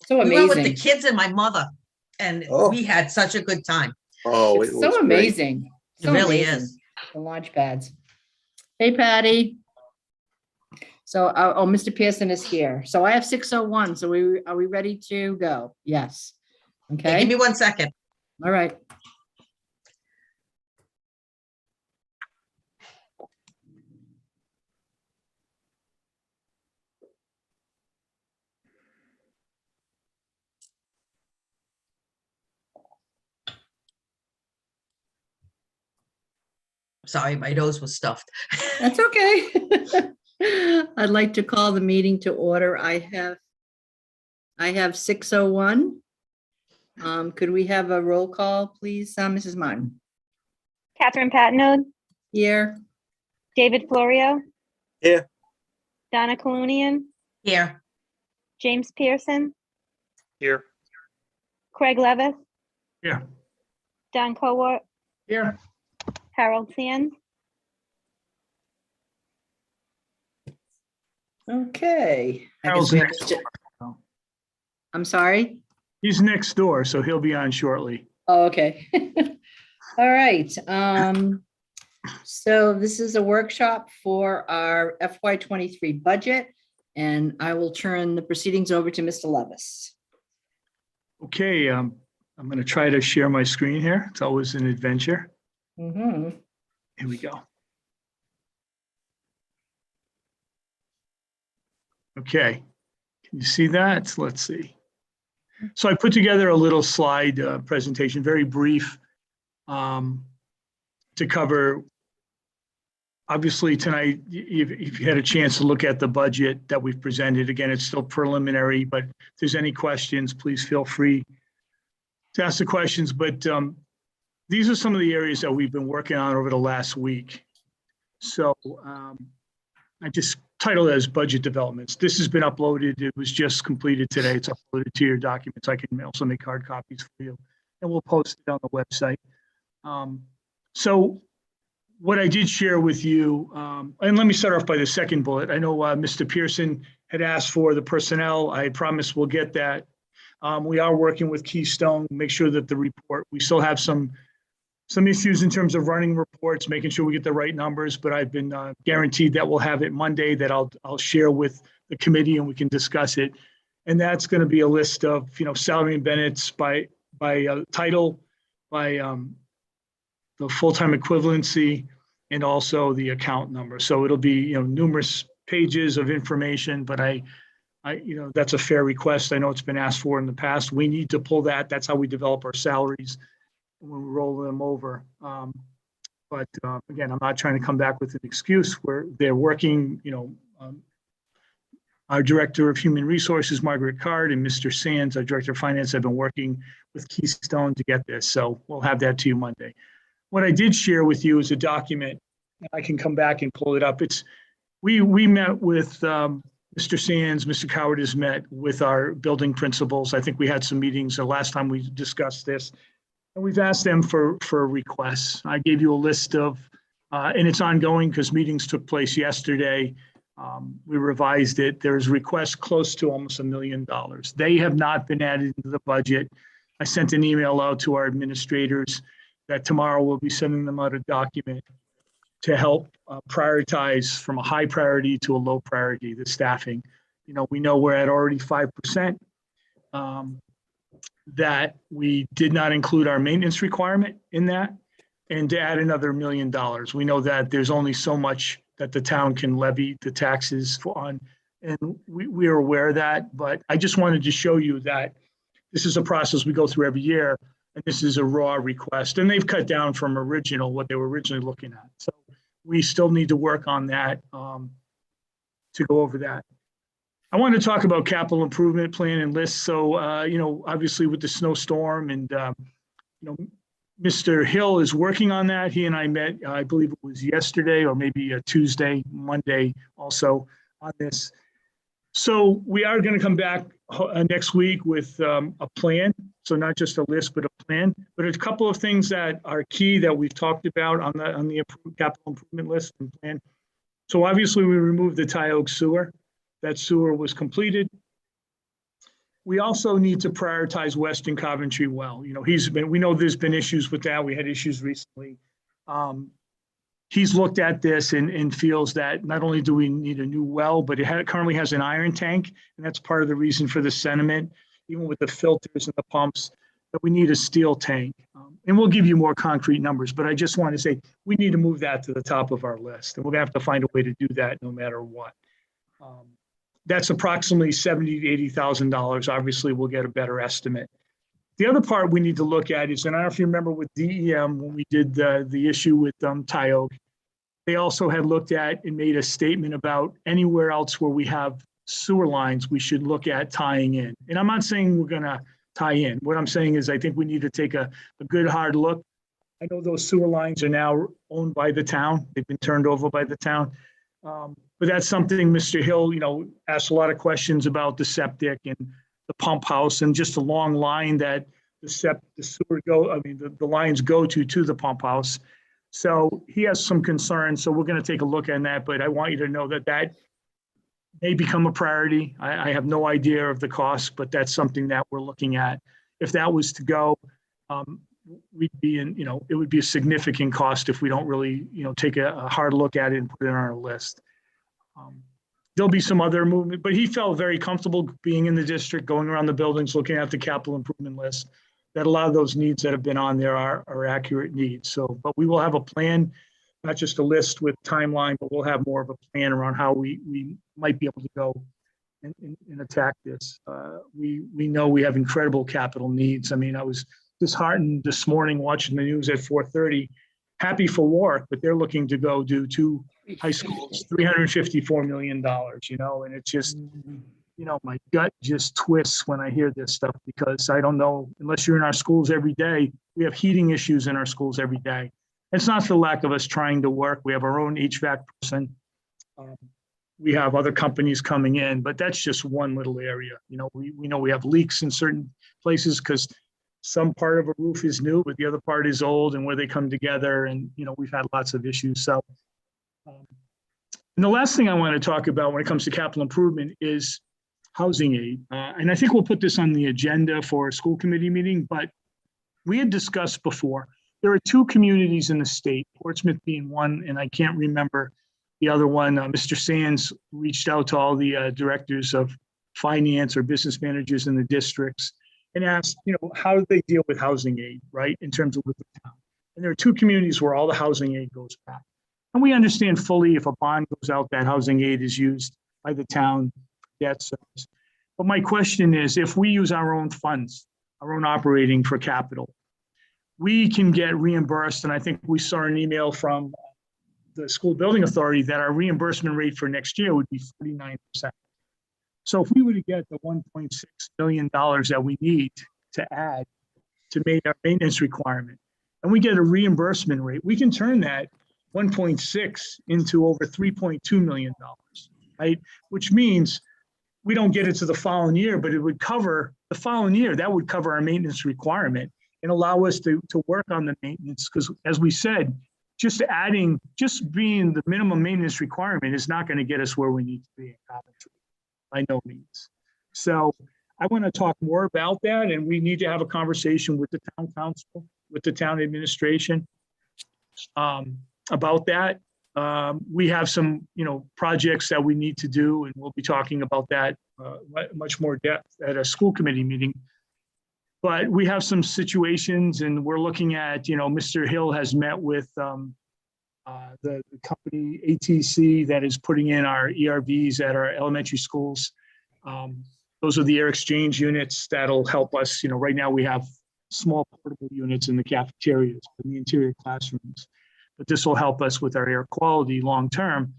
So We went with the amazing. kids and my mother, and we had such a good time. Oh, It's it was so great. amazing. It So really amazing. is. The launch pads. Hey, Patty. So, oh, Mr. Pearson is here. So I have 6:01. So are we ready to go? Yes. Okay, give me Okay. 1 second. All right. Sorry, my nose was stuffed. That's okay. I'd like to call the meeting to order. I have 6:01. Could we have a roll call, please, Mrs. Martin? Catherine Patino, Here. David Florio. Here. Donna Colunian, Here. James Pearson, Here. Craig Levis. Here. Don Cowart, Here. Harold Sands. Okay. I Harold's guess we have next to- door. I'm sorry? He's next door, so he'll be on shortly. Oh, okay. All right. So this is a workshop for our FY23 budget, and I will turn the proceedings over to Mr. Levis. Okay, I'm going to try to share my screen here. It's always an adventure. Mhm. Here we go. Okay, can you see that? Let's see. So I put together a little slide presentation, very brief, to cover. Obviously, tonight, if you had a chance to look at the budget that we've presented, again, it's still preliminary, but if there's any questions, please feel free to ask the questions. But these are some of the areas that we've been working on over the last week. So I just titled it as budget developments. This has been uploaded. It was just completed today. It's uploaded to your documents. I can also make hard copies for you, and we'll post it on the website. So what I did share with you, and let me start off by the second bullet. I know Mr. Pearson had asked for the personnel. I promise we'll get that. We are working with Keystone, make sure that the report, we still have some issues in terms of running reports, making sure we get the right numbers, but I've been guaranteed that we'll have it Monday, that I'll share with the committee and we can discuss it. And that's going to be a list of, salary and benefits by title, by the full-time equivalency, and also the account number. So it'll be, numerous pages of information, but I that's a fair request. I know it's been asked for in the past. We need to pull that. That's how we develop our salaries when we roll them over. But again, I'm not trying to come back with an excuse where they're working, our Director of Human Resources, Margaret Card, and Mr. Sands, our Director of Finance, have been working with Keystone to get this. So we'll have that to you Monday. What I did share with you is a document. I can come back and pull it up. We met with Mr. Sands, Mr. Coward has met with our building principals. I think we had some meetings the last time we discussed this. And we've asked them for requests. I gave you a list of, and it's ongoing because meetings took place yesterday. We revised it. There's requests close to almost $1 million. They have not been added into the budget. I sent an email out to our administrators that tomorrow we'll be sending them out a document to help prioritize from a high priority to a low priority, the staffing. We know we're at already 5%. That we did not include our maintenance requirement in that, and to add another $1 million. We know that there's only so much that the town can levy the taxes on, and we are aware of that, but I just wanted to show you that this is a process we go through every year, and this is a raw request, and they've cut down from what they were originally looking at. So we still need to work on that to go over that. I want to talk about capital improvement plan and lists. So, obviously with the snowstorm and, Mr. Hill is working on that. He and I met, I believe it was yesterday or maybe a Tuesday, Monday also on this. So we are going to come back next week with a plan. So not just a list, but a plan, but a couple of things that are key that we've talked about on the capital improvement list and plan. So obviously we removed the Tioga sewer. That sewer was completed. We also need to prioritize Western Coventry well. You know, we know there's been issues with that. We had issues recently. He's looked at this and feels that not only do we need a new well, but it currently has an iron tank. And that's part of the reason for the sentiment, even with the filters and the pumps, that we need a steel tank. And we'll give you more concrete numbers, but I just want to say we need to move that to the top of our list. And we're gonna have to find a way to do that no matter what. That's approximately $70,000 to $80,000. Obviously, we'll get a better estimate. The other part we need to look at is, and I don't know if you remember with DEM, when we did the issue with Tioga, they also had looked at and made a statement about anywhere else where we have sewer lines, we should look at tying in. And I'm not saying we're gonna tie in. What I'm saying is I think we need to take a good hard look. I know those sewer lines are now owned by the town. They've been turned over by the town. But that's something Mr. Hill, you know, asked a lot of questions about the septic and the pump house and just a long line that the lines go to the pump house. So he has some concerns. So we're going to take a look at that, but I want you to know that may become a priority. I have no idea of the cost, but that's something that we're looking at. If that was to go, we'd be in, you know, it would be a significant cost if we don't really, you know, take a hard look at it and put it on our list. There'll be some other movement, but he felt very comfortable being in the district, going around the buildings, looking at the capital improvement list, that a lot of those needs that have been on there are accurate needs. So, but we will have a plan, not just a list with timeline, but we'll have more of a plan around how we might be able to go and attack this. We know we have incredible capital needs. I mean, I was disheartened this morning watching the news at 4:30, happy for Warwick, but they're looking to go do 2 high schools, $354 million, you know, and it's just, you know, my gut just twists when I hear this stuff, because I don't know, unless you're in our schools every day, we have heating issues in our schools every day. It's not for lack of us trying to work. We have our own HVAC person. We have other companies coming in, but that's just one little area. You know, we know we have leaks in certain places because some part of a roof is new, but the other part is old, and where they come together, and, you know, we've had lots of issues. So, and the last thing I want to talk about when it comes to capital improvement is housing aid. And I think we'll put this on the agenda for a school committee meeting, but we had discussed before, there are 2 communities in the state, Portsmouth being one, and I can't remember the other one. Mr. Sands reached out to all the directors of finance or business managers in the districts and asked, you know, how do they deal with housing aid, right, in terms of with the town. And there are 2 communities where all the housing aid goes back. And we understand fully if a bond goes out, that housing aid is used by the town for debt service. But my question is, if we use our own funds, our own operating for capital, we can get reimbursed. And I think we saw an email from the school building authority that our reimbursement rate for next year would be 49%. So if we were to get the $1.6 million that we need to add to make our maintenance requirement, and we get a reimbursement rate, we can turn that 1.6 into over $3.2 million, right? Which means we don't get it to the following year, but it would cover the following year. That would cover our maintenance requirement and allow us to work on the maintenance. Because as we said, just being the minimum maintenance requirement is not going to get us where we need to be in Coventry, by no means. So I want to talk more about that, and we need to have a conversation with the town council, with the town administration about that. We have some, you know, projects that we need to do, and we'll be talking about that much more depth at a school committee meeting. But we have some situations, and we're looking at, you know, Mr. Hill has met with the company ATC that is putting in our ERVs at our elementary schools. Those are the air exchange units that'll help us. You know, right now we have small portable units in the cafeterias, in the interior classrooms, but this will help us with our air quality long-term.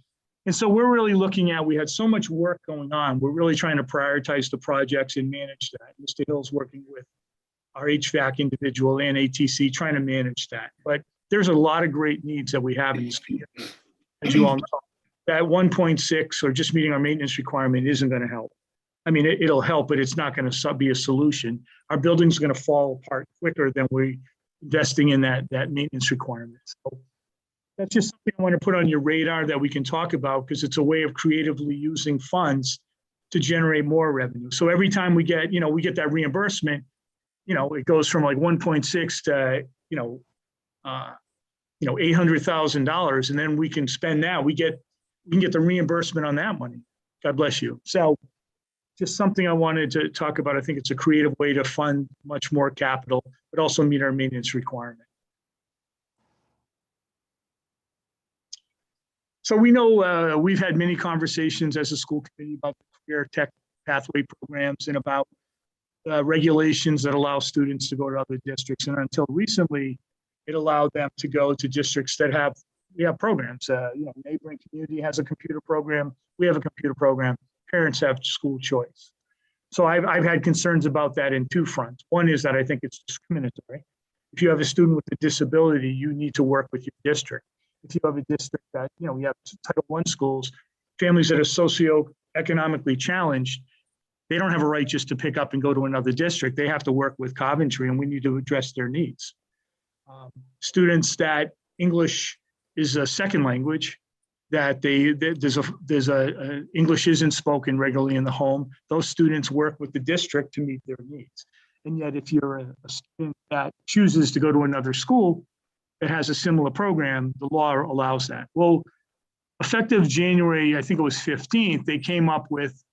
And so we're really looking at, we had so much work going on. We're really trying to prioritize the projects and manage that. Mr. Hill's working with our HVAC individual and ATC trying to manage that. But there's a lot of great needs that we have in this community. As you all know, that 1.6 or just meeting our maintenance requirement isn't going to help. I mean, it'll help, but it's not going to be a solution. Our building's going to fall apart quicker than we're investing in that maintenance requirement. So that's just something I want to put on your radar that we can talk about, because it's a way of creatively using funds to generate more revenue. So every time we get that reimbursement, it goes from like 1.6 to, $800,000, and then we can spend that. We can get the reimbursement on that money. God bless you. So just something I wanted to talk about. I think it's a creative way to fund much more capital, but also meet our maintenance requirement. So we know we've had many conversations as a school committee about career tech pathway programs and about regulations that allow students to go to other districts. And until recently, it allowed them to go to districts that have programs. Neighboring community has a computer program. We have a computer program. Parents have school choice. So I've had concerns about that in two fronts. One is that I think it's discriminatory. If you have a student with a disability, you need to work with your district. If you have a district that, we have Title I schools, families that are socioeconomically challenged, they don't have a right just to pick up and go to another district. They have to work with Coventry, and we need to address their needs. Students that English is a second language, that there's a English isn't spoken regularly in the home. Those students work with the district to meet their needs. And yet, if you're a student that chooses to go to another school that has a similar program, the law allows that. Well, effective January, I think it was 15th, they came up with,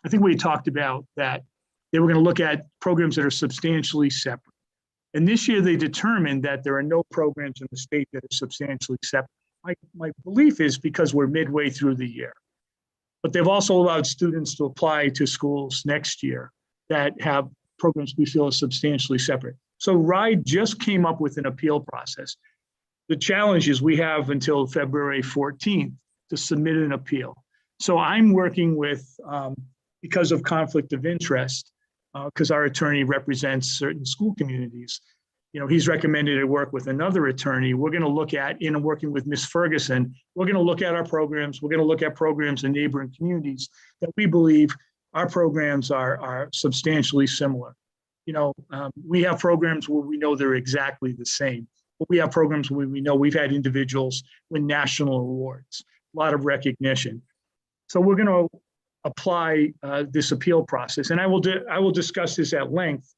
I think we talked about that they were going to look at programs that are substantially separate. And this year they determined that there are no programs in the state that are substantially separate. My belief is because we're midway through the year. But they've also allowed students to apply to schools next year that have programs we feel are substantially separate. So RIDE just came up with an appeal process. The challenge is we have until February 14th to submit an appeal. So I'm working with, because of conflict of interest, because our attorney represents certain school communities, he's recommended I work with another attorney. We're going to look at, working with Ms. Ferguson, we're going to look at our programs. We're going to look at programs in neighboring communities that we believe our programs are substantially similar. We have programs where we know they're exactly the same, but we have programs where we know we've had individuals win national awards, a lot of recognition. So we're going to apply this appeal process, and I will discuss this at length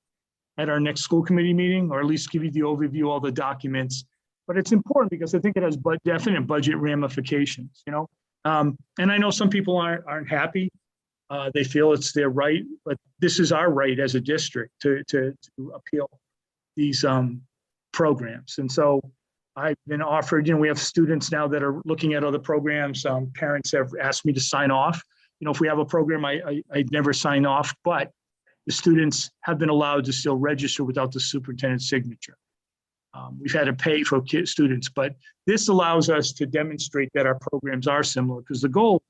at our next school committee meeting, or at least give you the overview, all the documents. But it's important because I think it has definite budget ramifications. And I know some people aren't happy. They feel it's their right, but this is our right as a district to appeal these programs. And so I've been offered, we have students now that are looking at other programs. Parents have asked me to sign off. If we have a program, I'd never sign off, but the students have been allowed to still register without the superintendent's signature. We've had to pay for students, but this allows us to demonstrate that our programs are similar, because the goal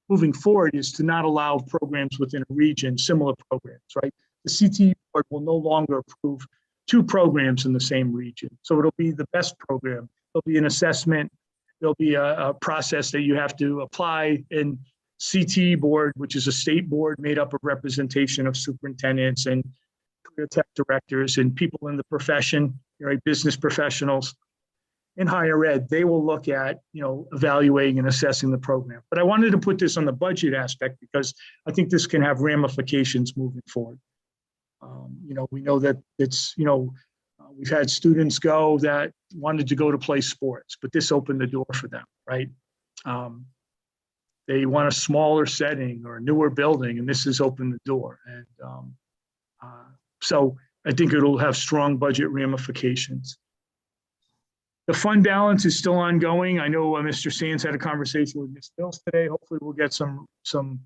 moving forward is to not allow programs within a region, similar programs, right? The CTE board will no longer approve two programs in the same region. So it'll be the best program. There'll be an assessment. There'll be a process that you have to apply, and CTE board, which is a state board made up of representation of superintendents and career tech directors and people in the profession, right, business professionals in higher ed. They will look at, evaluating and assessing the program. But I wanted to put this on the budget aspect because I think this can have ramifications moving forward. We know that it's, we've had students go that wanted to go to play sports, but this opened the door for them, right? They want a smaller setting or a newer building, and this has opened the door. And so I think it'll have strong budget ramifications. The fund balance is still ongoing. I know Mr. Sands had a conversation with Ms. Mills today. Hopefully we'll get some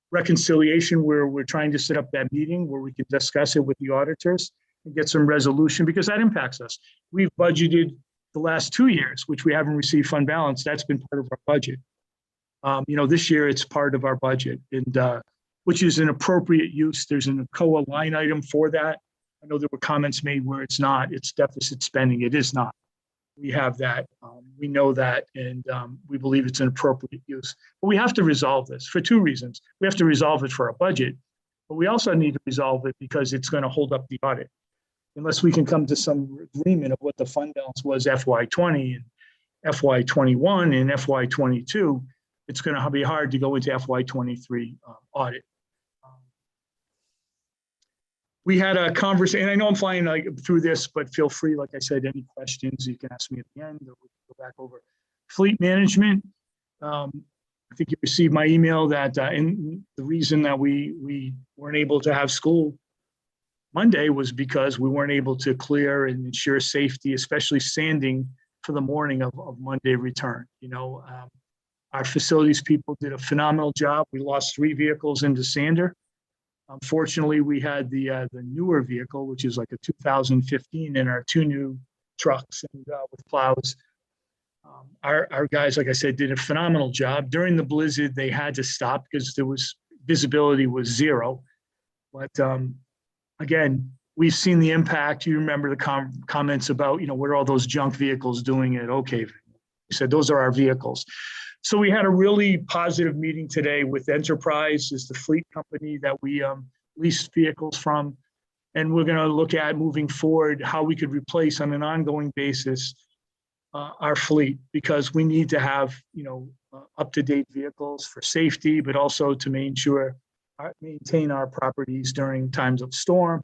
reconciliation where we're trying to set up that meeting where we can discuss it with the auditors and get some resolution, because that impacts us. We've budgeted the last 2 years, which we haven't received fund balance. That's been part of our budget. This year it's part of our budget, and which is an appropriate use. There's an COA line item for that. I know there were comments made where it's not, it's deficit spending. It is not. We have that. We know that, and we believe it's an appropriate use. But we have to resolve this for two reasons. We have to resolve it for our budget, but we also need to resolve it because it's going to hold up the audit. Unless we can come to some agreement of what the fund balance was FY20 and FY21 and FY22, it's going to be hard to go into FY23 audit. we had a conversation, and I know I'm flying like through this, but feel free, like I said, any questions you can ask me at the end, or we can go back over fleet management. I think you received my email that and the reason that we weren't able to have school Monday was because we weren't able to clear and ensure safety, especially sanding for the morning of Monday return. Our facilities people did a phenomenal job. We lost 3 vehicles into sander. Unfortunately, we had the newer vehicle, which is like a 2015, and our 2 new trucks and with plows. Our guys, like I said, did a phenomenal job. During the blizzard, they had to stop because there was visibility was 0. But again, we've seen the impact. You remember the comments about, what are all those junk vehicles doing at Oak Haven? We said those are our vehicles. So we had a really positive meeting today with Enterprise, is the fleet company that we lease vehicles from. And we're going to look at moving forward how we could replace on an ongoing basis our fleet, because we need to have, up-to-date vehicles for safety, but also to maintain our properties during times of storm.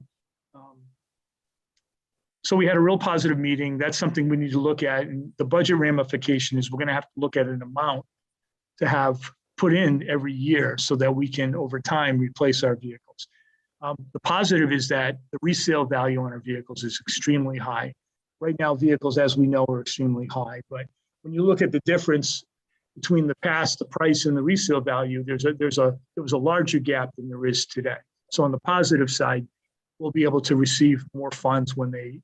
So we had a real positive meeting. That's something we need to look at. And the budget ramification is we're going to have to look at an amount to have put in every year so that we can, over time, replace our vehicles. The positive is that the resale value on our vehicles is extremely high. Right now, vehicles, as we know, are extremely high. But when you look at the difference between the past, the price, and the resale value, there was a larger gap than there is today. So on the positive side, we'll be able to receive more funds when they,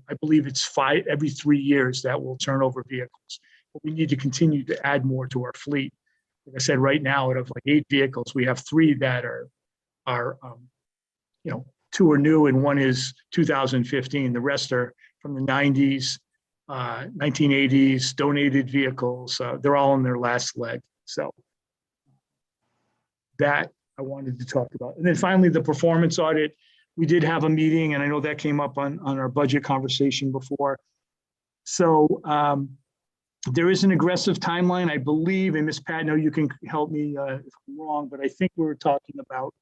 I believe it's every 3 years that we'll turn over vehicles. But we need to continue to add more to our fleet. Like I said, right now, out of like 8 vehicles, we have 3 that are 2 are new and 1 is 2015. The rest are from the 90s, 1980s, donated vehicles. They're all in their last leg. So that I wanted to talk about. And then finally, the performance audit. We did have a meeting, and I know that came up on our budget conversation before. So there is an aggressive timeline, I believe, and Ms. Patno, you can help me if I'm wrong, but I think we were talking about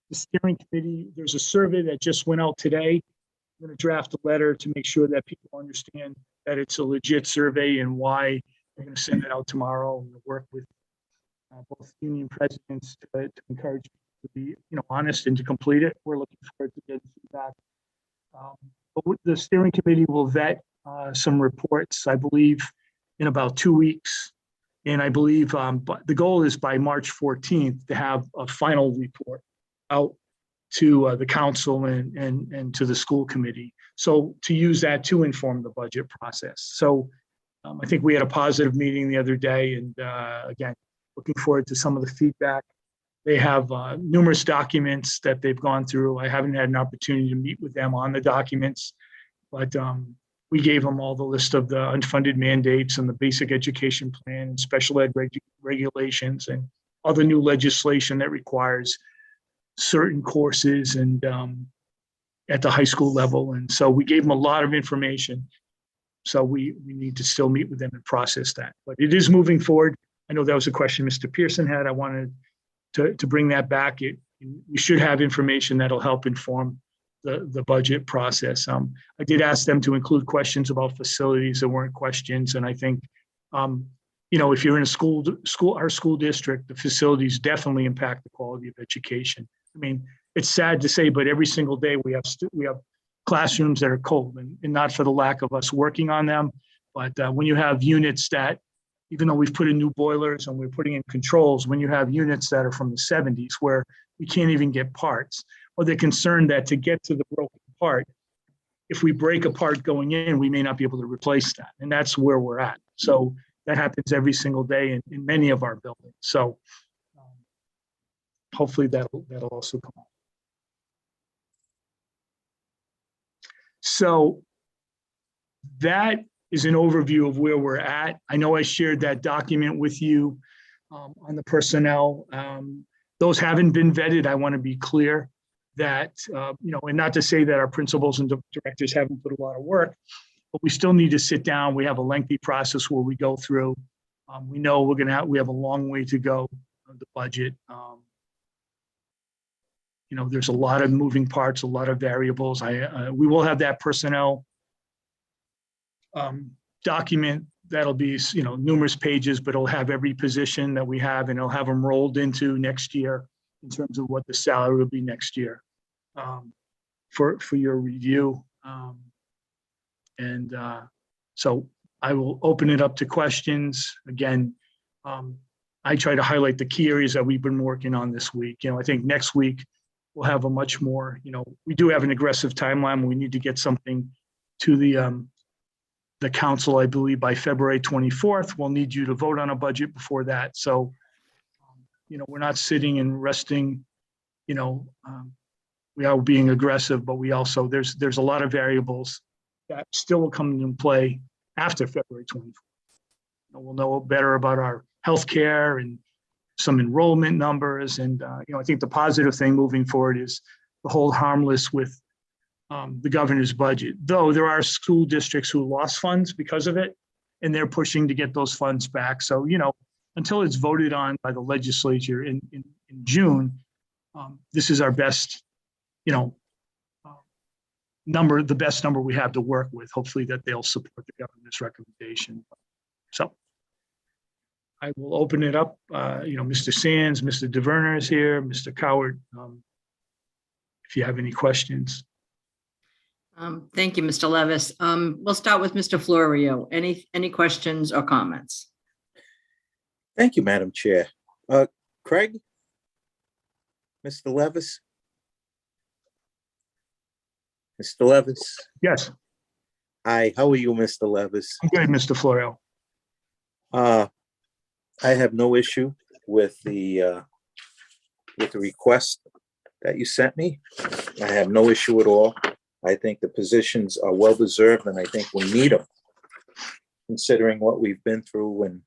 the steering committee. There's a survey that just went out today. I'm going to draft a letter to make sure that people understand that it's a legit survey and why. We're going to send it out tomorrow and work with both union presidents to encourage people to be, honest and to complete it. We're looking forward to getting feedback. But the steering committee will vet some reports, I believe, in about 2 weeks. And I believe but the goal is by March 14th to have a final report out to the council and to the school committee. So to use that to inform the budget process. So I think we had a positive meeting the other day, and again, looking forward to some of the feedback. They have numerous documents that they've gone through. I haven't had an opportunity to meet with them on the documents, but we gave them all the list of the unfunded mandates and the basic education plan and special ed regulations and other new legislation that requires certain courses and at the high school level. And so we gave them a lot of information. So we need to still meet with them and process that. But it is moving forward. I know that was a question Mr. Pearson had. I wanted to bring that back. We should have information that'll help inform the budget process. I did ask them to include questions about facilities. There weren't questions. And I think, if you're in a our school district, the facilities definitely impact the quality of education. I mean, it's sad to say, but every single day we have classrooms that are cold, and not for the lack of us working on them. But when you have units that, even though we've put in new boilers and we're putting in controls, when you have units that are from the 70s where we can't even get parts, or they're concerned that to get to the broken part, if we break a part going in, we may not be able to replace that. And that's where we're at. So that happens every single day in many of our buildings. So hopefully that'll also come out. So that is an overview of where we're at. I know I shared that document with you on the personnel. Those haven't been vetted. I want to be clear that, and not to say that our principals and directors haven't put a lot of work, but we still need to sit down. We have a lengthy process where we go through. We know we have a long way to go on the budget. there's a lot of moving parts, a lot of variables. We will have that personnel document that'll be, numerous pages, but it'll have every position that we have, and it'll have them rolled into next year in terms of what the salary will be next year for your review. So I will open it up to questions. Again, I try to highlight the key areas that we've been working on this week. I think next week we'll have a much more, we do have an aggressive timeline. We need to get something to the council, I believe, by February 24th. We'll need you to vote on a budget before that. So, we're not sitting and resting, we are being aggressive, but we also, there's a lot of variables that still will come into play after February 24th. We'll know better about our healthcare and some enrollment numbers. And, I think the positive thing moving forward is the whole harmless with the governor's budget, though there are school districts who lost funds because of it, and they're pushing to get those funds back. So, until it's voted on by the legislature in June, this is our best, number, the best number we have to work with. Hopefully that they'll support the governor's recommendation. So I will open it up. Mr. Sands, Mr. DeVerner is here, Mr. Coward. If you have any questions. Thank you, Mr. Levis. We'll start with Mr. Florio. Any questions or comments? Thank you, Madam Chair. Craig? Mr. Levis? Mr. Levis? Yes, Hi, how are you, Mr. Levis? I'm good, Mr. Florio. I have no issue with the request that you sent me. I have no issue at all. I think the positions are well-deserved, and I think we need them, considering what we've been through and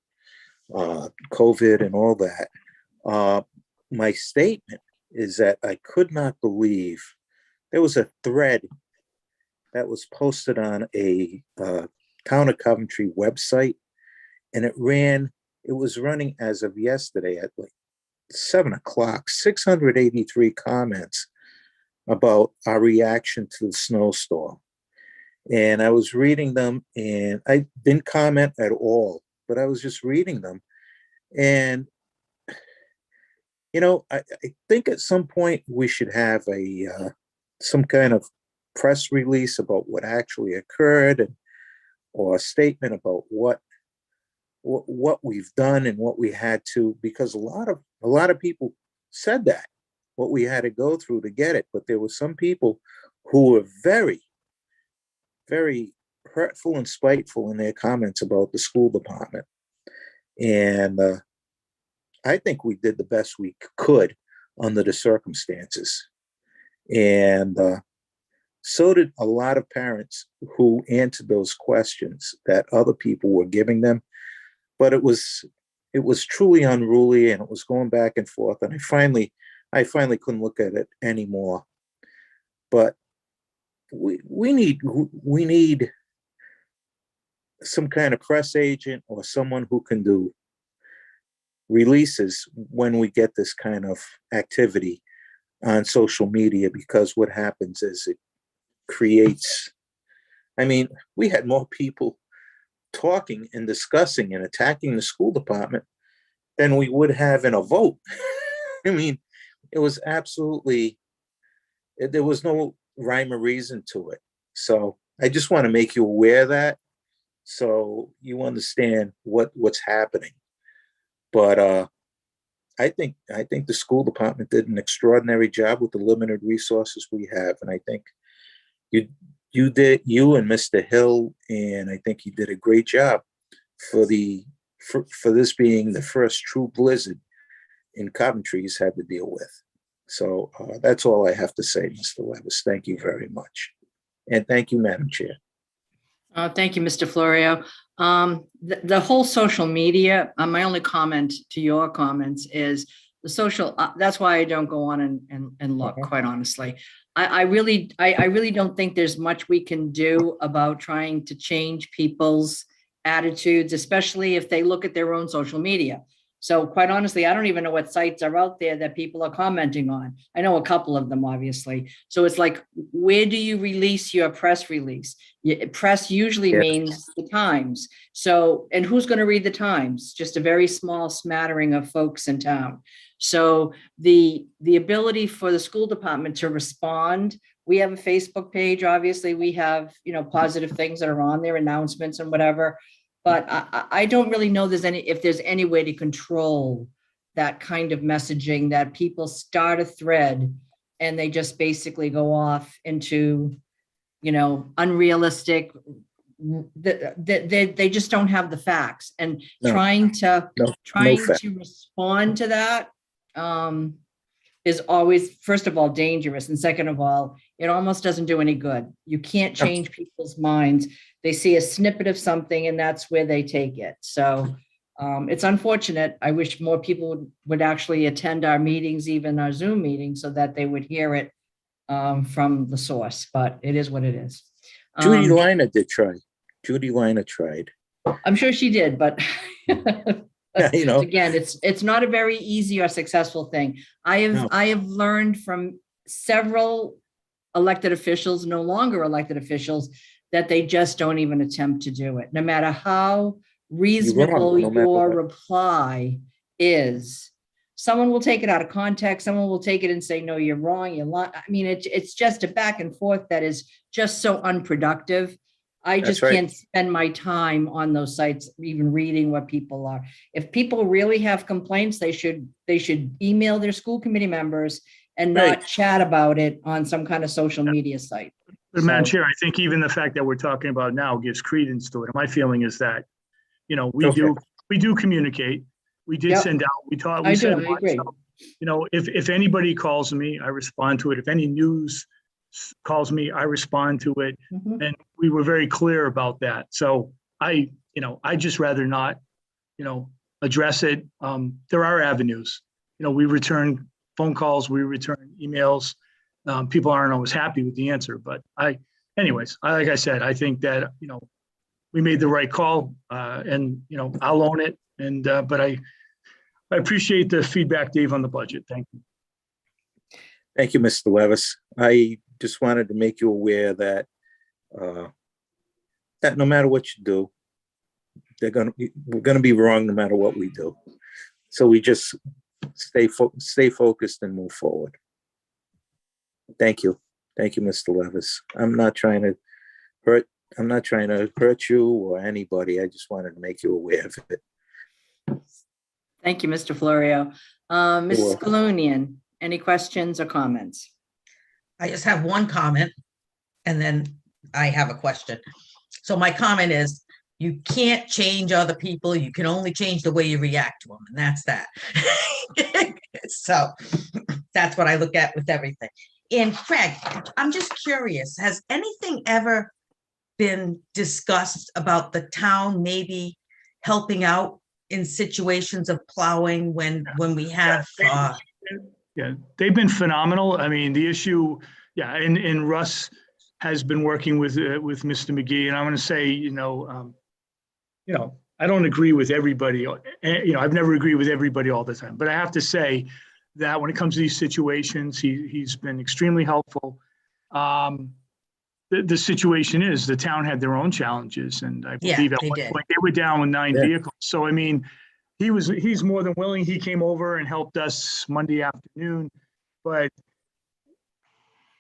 COVID and all that. My statement is that I could not believe there was a thread that was posted on a Town of Coventry website, and it was running as of yesterday at like 7 o'clock, 683 comments about our reaction to the snowstorm. And I was reading them, and I didn't comment at all, but I was just reading them. And, I think at some point we should have some kind of press release about what actually occurred, or a statement about what we've done and what we had to, because a lot of people said that, what we had to go through to get it. But there were some people who were very, very hurtful and spiteful in their comments about the school department. And I think we did the best we could under the circumstances. And so did a lot of parents who answered those questions that other people were giving them. But it was truly unruly, and it was going back and forth. And I finally couldn't look at it anymore. But we need some kind of press agent or someone who can do releases when we get this kind of activity on social media, because what happens is it creates, we had more people talking and discussing and attacking the school department than we would have in a vote. It was absolutely, there was no rhyme or reason to it. So I just want to make you aware of that, so you understand what's happening. But I think the school department did an extraordinary job with the limited resources we have, and I think you and Mr. Hill, and I think you did a great job for this being the first true blizzard in Coventry's had to deal with. So that's all I have to say, Mr. Levis. Thank you very much. And thank you, Madam Chair. Thank you, Mr. Florio. The whole social media, my only comment to your comments is the social, that's why I don't go on and look, quite honestly. I really don't think there's much we can do about trying to change people's attitudes, especially if they look at their own social media. So quite honestly, I don't even know what sites are out there that people are commenting on. I know a couple of them, obviously. So it's like, where do you release your press release? Press usually Yes. means the Times. So, and who's going to read the Times? Just a very small smattering of folks in town. So the ability for the school department to respond, we have a Facebook page, obviously we have, positive things that are on there, announcements and whatever. But I don't really know if there's any way to control that kind of messaging, that people start a thread and they just basically go off into, unrealistic, they just don't have the facts, and No. trying to fact. respond to that is always, first of all, dangerous. And second of all, it almost doesn't do any good. You can't change people's minds. They see a snippet of something and that's where they take it. So it's unfortunate. I wish more people would actually attend our meetings, even our Zoom meetings, so that they would hear it from the source, but it is what it is. Judy Liner did try. Judy Liner tried. I'm sure she did, but again, No. it's not a very easy or successful thing. I have learned from several elected officials, no longer elected officials, that they just don't even attempt to do it. No matter how reasonable no matter your what. reply is, someone will take it out of context. Someone will take it and say, no, you're wrong. You're lying. I mean, it's just a back and forth that is just so unproductive. I That's just right. can't spend my time on those sites, even reading what people are. If people really have complaints, they should email their school committee members and not Right. chat about it on some kind of social media site. But Madam So- Chair, I think even the fact that we're talking about now gives credence to it. My feeling is that, we Okay. do communicate. We did Yep. send out, we taught, I we do, said, I agree. if anybody calls me, I respond to it. If any news calls me, I respond to it. Mhm. And we were very clear about that. So I just rather not, address it. There are avenues. We return phone calls, we return emails. People aren't always happy with the answer, but anyways, like I said, I think that, we made the right call, and, I'll own it. And, but I appreciate the feedback, Dave, on the budget. Thank you. Thank you, Mr. Levis. I just wanted to make you aware that that no matter what you do, we're gonna be wrong no matter what we do. So we just stay focused and move forward. Thank you, Mr. Levis. I'm not trying to hurt you or anybody. I just wanted to make you aware of it. Thank you, Mr. Florio. Mrs. welcome. Scalunian, any questions or comments? I just have one comment and then I have a question. So my comment is, you can't change other people. You can only change the way you react to them. And that's that. So that's what I look at with everything. And Craig, I'm just curious, has anything ever been discussed about the town maybe helping out in situations of plowing when we have Yeah, they've been phenomenal. I mean, the issue, and Russ has been working with Mr. McGee, and I want to say, I don't agree with everybody. I've never agreed with everybody all the time, but I have to say that when it comes to these situations, he's been extremely helpful. The situation is the town had their own challenges, and I believe at they one did. point they were down with 9 Yeah. vehicles. So, I mean, he's more than willing. He came over and helped us Monday afternoon, but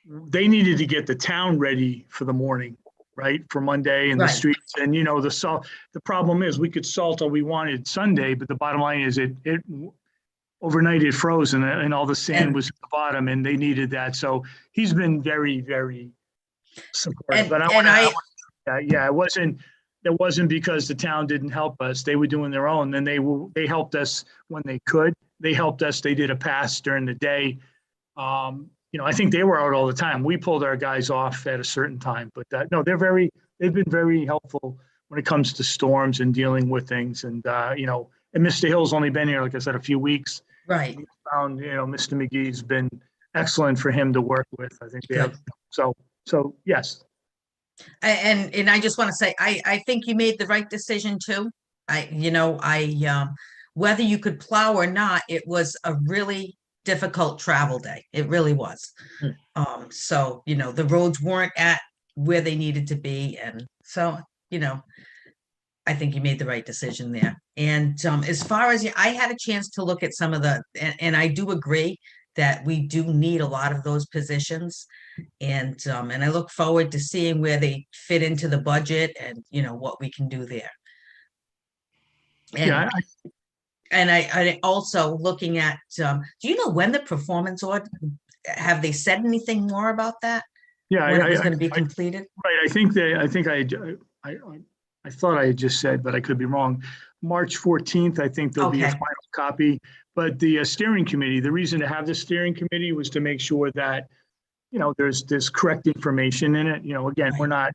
they needed to get the town ready for the morning, right? For Monday and the Right. streets. And, the salt, the problem is we could salt all we wanted Sunday, but the bottom line is it overnight it froze and all the sand And- was at the bottom and they needed that. So he's been very, very supportive. But it wasn't because the town didn't help us. They were doing their own. Then they helped us when they could. They helped us. They did a pass during the day. I think they were out all the time. We pulled our guys off at a certain time, but they've been very helpful when it comes to storms and dealing with things. And, and Mr. Hill's only been here, like I said, a few weeks. Right. We found, Mr. McGee's been excellent for him to work with. I think they have, so yes. And I just want to say, I think you made the right decision too. whether you could plow or not, it was a really difficult travel day. It really was. So, the roads weren't at where they needed to be. And so, I think you made the right decision there. And as far as I had a chance to look at some of and I do agree that we do need a lot of those positions. And I look forward to seeing where they fit into the budget and, what we can do there. And, Yeah, and I also looking at, do you know when the performance audit, have they said anything more about that? yeah, When it was going to be completed? right. I thought I had just said, but I could be wrong. March 14th, I think there'll be a Okay. final copy. But the steering committee, the reason to have the steering committee was to make sure that, there's correct information in it. Again, we're not,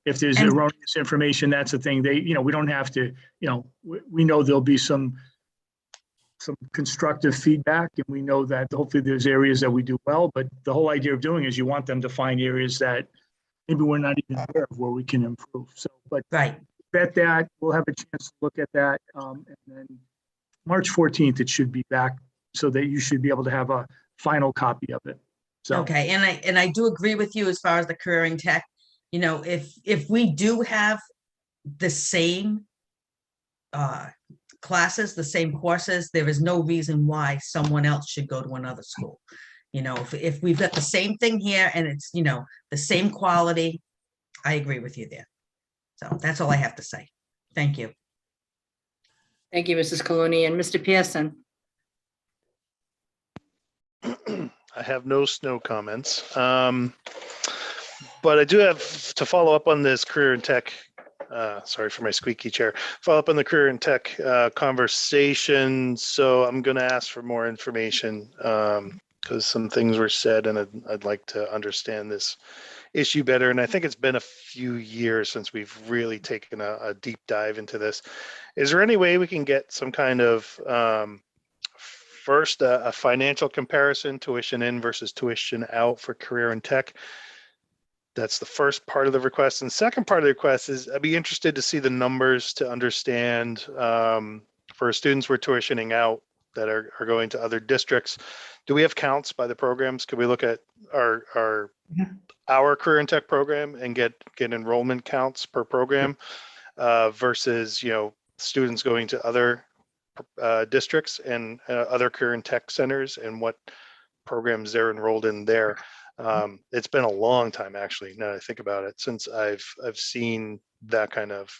if there's And- erroneous information, that's the thing. We don't have to, we know there'll be some constructive feedback, and we know that hopefully there's areas that we do well, but the whole idea of doing is you want them to find areas that maybe we're not even aware of where we can improve. So, but Right. bet that we'll have a chance to look at that. And then March 14th, it should be back so that you should be able to have a final copy of it. So, Okay. And I do agree with you as far as the career in tech. If we do have the same classes, the same courses, there is no reason why someone else should go to another school. If we've got the same thing here and it's, the same quality, I agree with you there. So that's all I have to say. Thank you. Thank you, Mrs. Clooney. And Mr. Pearson? I have no snow comments. But I do have to follow up on this career in tech. Sorry for my squeaky chair. Follow up on the career in tech conversation. So I'm going to ask for more information because some things were said and I'd like to understand this issue better. And I think it's been a few years since we've really taken a deep dive into this. Is there any way we can get some kind of first a financial comparison, tuition in versus tuition out for career in tech? That's the first part of the request. And the second part of the request is I'd be interested to see the numbers to understand for students we're tuitioning out that are going to other districts. Do we have counts by the programs? Could we look at our career in tech program and get enrollment counts per program versus, students going to other districts and other career in tech centers and what programs they're enrolled in there? It's been a long time, actually, now that I think about it, since I've seen that kind of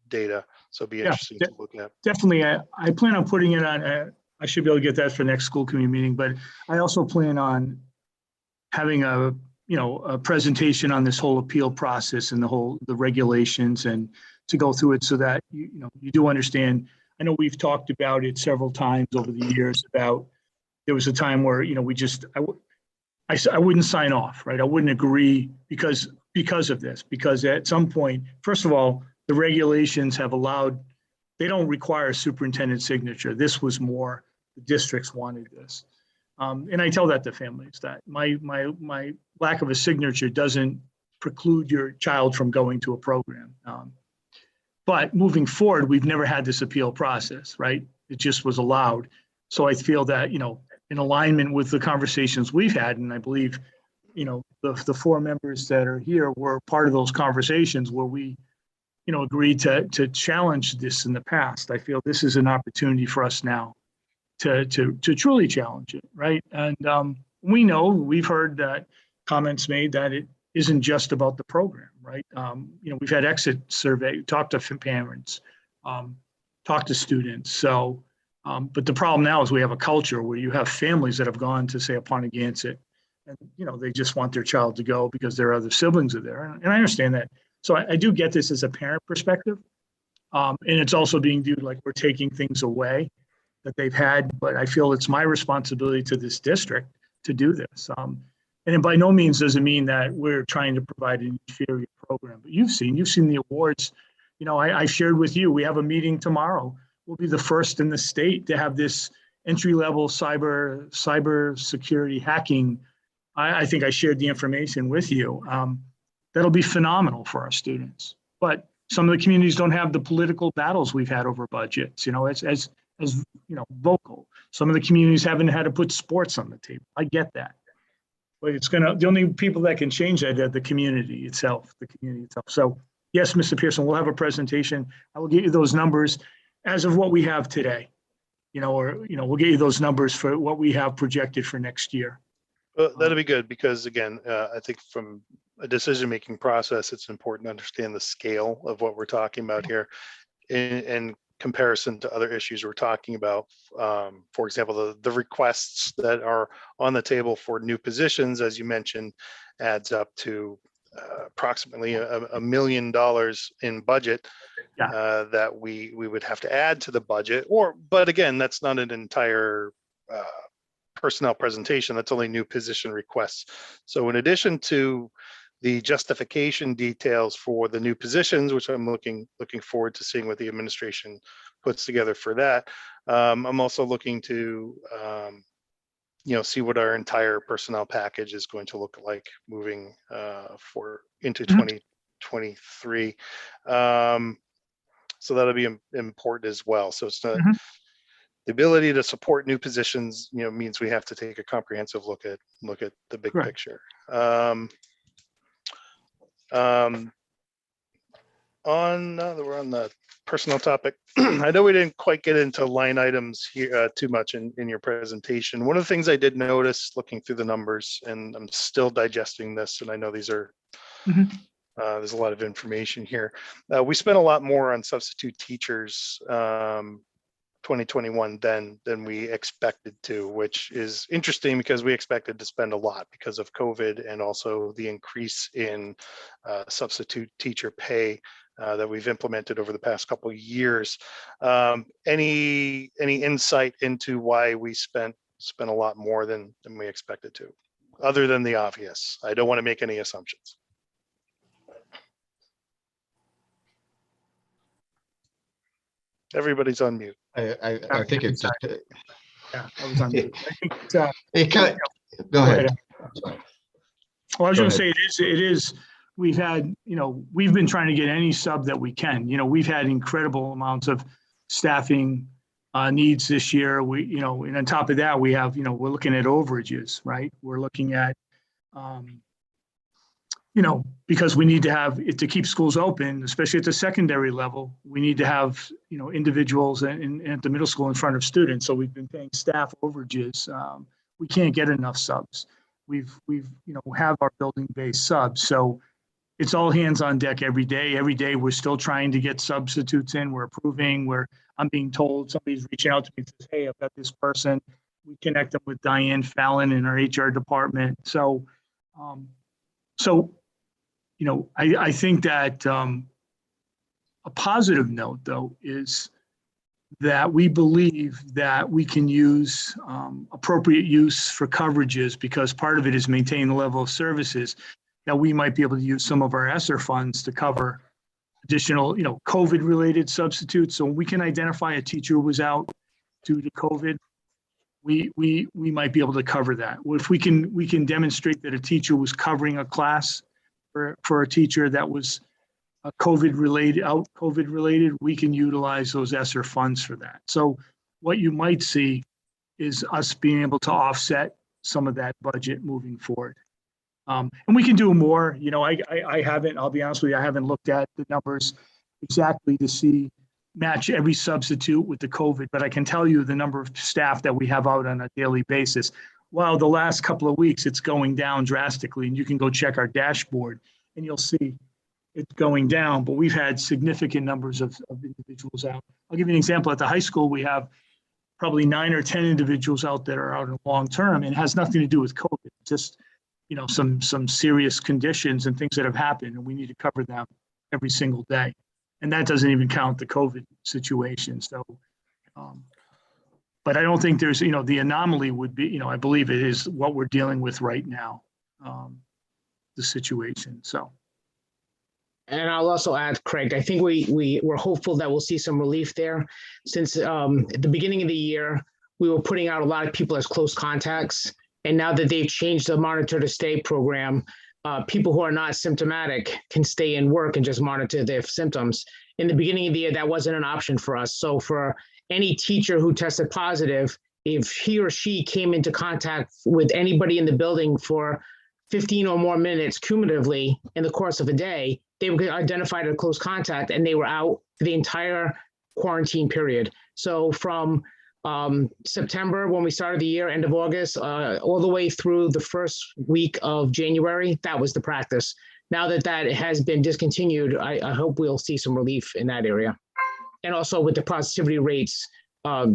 data. So it'd be interesting to look at. definitely, I plan on putting it on, I should be able to get that for next school committee meeting, but I also plan on having a presentation on this whole appeal process and the regulations and to go through it so that, you do understand. I know we've talked about it several times over the years about, there was a time where, I wouldn't sign off, right? I wouldn't agree because of this, because at some point, first of all, the regulations have allowed, they don't require a superintendent's signature. This was more, the districts wanted this. And I tell that to families that my lack of a signature doesn't preclude your child from going to a program. But moving forward, we've never had this appeal process, right? It just was allowed. So I feel that, in alignment with the conversations we've had, and I believe, the four members that are here were part of those conversations where we, agreed to challenge this in the past. I feel this is an opportunity for us now to truly challenge it, right? And we've heard that comments made that it isn't just about the program, right? We've had exit survey, talked to parents, talked to students. So, but the problem now is we have a culture where you have families that have gone to say Upon-a-Gansett, and they just want their child to go because their other siblings are there, and I understand that. So I do get this as a parent perspective, and it's also being viewed like we're taking things away that they've had. But I feel it's my responsibility to this district to do this. And it by no means does it mean that we're trying to provide an inferior program. But you've seen the awards. I shared with you, we have a meeting tomorrow. We'll be the first in the state to have this entry-level cyber security hacking. I think I shared the information with you. That'll be phenomenal for our students. But Some of the communities don't have the political battles we've had over budgets, as vocal. Some of the communities haven't had to put sports on the table. I get that. But the only people that can change that are the community itself. So yes, Mr. Pearson, we'll have a presentation. I will get you those numbers as of what we have today. We'll get you those numbers for what we have projected for next year. Well, that'll be good because again, I think from a decision-making process, it's important to understand the scale of what we're talking about here in comparison to other issues we're talking about. For example, the requests that are on the table for new positions, as you mentioned, adds up to approximately $1 million in budget that we would have to add to the budget. But again, that's not an entire personnel presentation. That's only new position requests. So in addition to the justification details for the new positions, which I'm looking forward to seeing what the administration puts together for that, I'm also looking to see what our entire personnel package is going to look like moving into 2023. So that'll be important as well. So it's not the ability to support new positions, means we have to take a comprehensive look at the big picture. We're on the personnel topic. I know we didn't quite get into line items here too much in your presentation. One of the things I did notice looking through the numbers, and I'm still digesting this, and I know these are there's a lot of information here. We spent a lot more on substitute teachers 2021 than we expected to, which is interesting because we expected to spend a lot because of COVID and also the increase in substitute teacher pay that we've implemented over the past couple of years. Any insight into why we spent a lot more than we expected to, other than the obvious? I don't want to make any assumptions. Everybody's on mute. I think it's Yeah, I was on mute. I think it's, it kind of, go ahead. Well, I was going to say it is. We've had, we've been trying to get any sub that we can. We've had incredible amounts of staffing needs this year. And on top of that, we have, we're looking at overages, right? We're looking at, because we need to have it to keep schools open, especially at the secondary level. We need to have, individuals and at the middle school in front of students. So we've been paying staff overages. We can't get enough subs. We've have our building-based subs. So it's all hands on deck every day. Every day we're still trying to get substitutes in. We're approving. I'm being told somebody's reaching out to me and says, "Hey, I've got this person." We connect them with Diane Fallon in our HR department. So, I think that a positive note, though, is that we believe that we can use appropriate use for coverages, because part of it is maintaining the level of services, that we might be able to use some of our ESSER funds to cover additional, COVID-related substitutes. So we can identify a teacher who was out due to COVID. We might be able to cover that. If we can demonstrate that a teacher was covering a class for a teacher that was COVID related, we can utilize those ESSER funds for that. So what you might see is us being able to offset some of that budget moving forward. And we can do more. I'll be honest with you, I haven't looked at the numbers exactly to match every substitute with the COVID, but I can tell you the number of staff that we have out on a daily basis. Well, the last couple of weeks, it's going down drastically, and you can go check our dashboard and you'll see it's going down, but we've had significant numbers of individuals out. I'll give you an example. At the high school, we have probably 9 or 10 individuals out that are out in long term, and it has nothing to do with COVID, just some serious conditions and things that have happened, and we need to cover them every single day. And that doesn't even count the COVID situation. So, but I don't think there's, the anomaly would be, I believe it is what we're dealing with right now, the situation. So. And I'll also add, Craig, I think we're hopeful that we'll see some relief there, since at the beginning of the year, we were putting out a lot of people as close contacts. And now that they've changed the Monitor to Stay program, people who are not symptomatic can stay in work and just monitor their symptoms. In the beginning of the year, that wasn't an option for us. So for any teacher who tested positive, if he or she came into contact with anybody in the building for 15 or more minutes cumulatively in the course of a day, they were identified as a close contact and they were out for the entire quarantine period. So from September, when we started the year, end of August, all the way through the first week of January, that was the practice. Now that that has been discontinued, I hope we'll see some relief in that area. And also with the positivity rates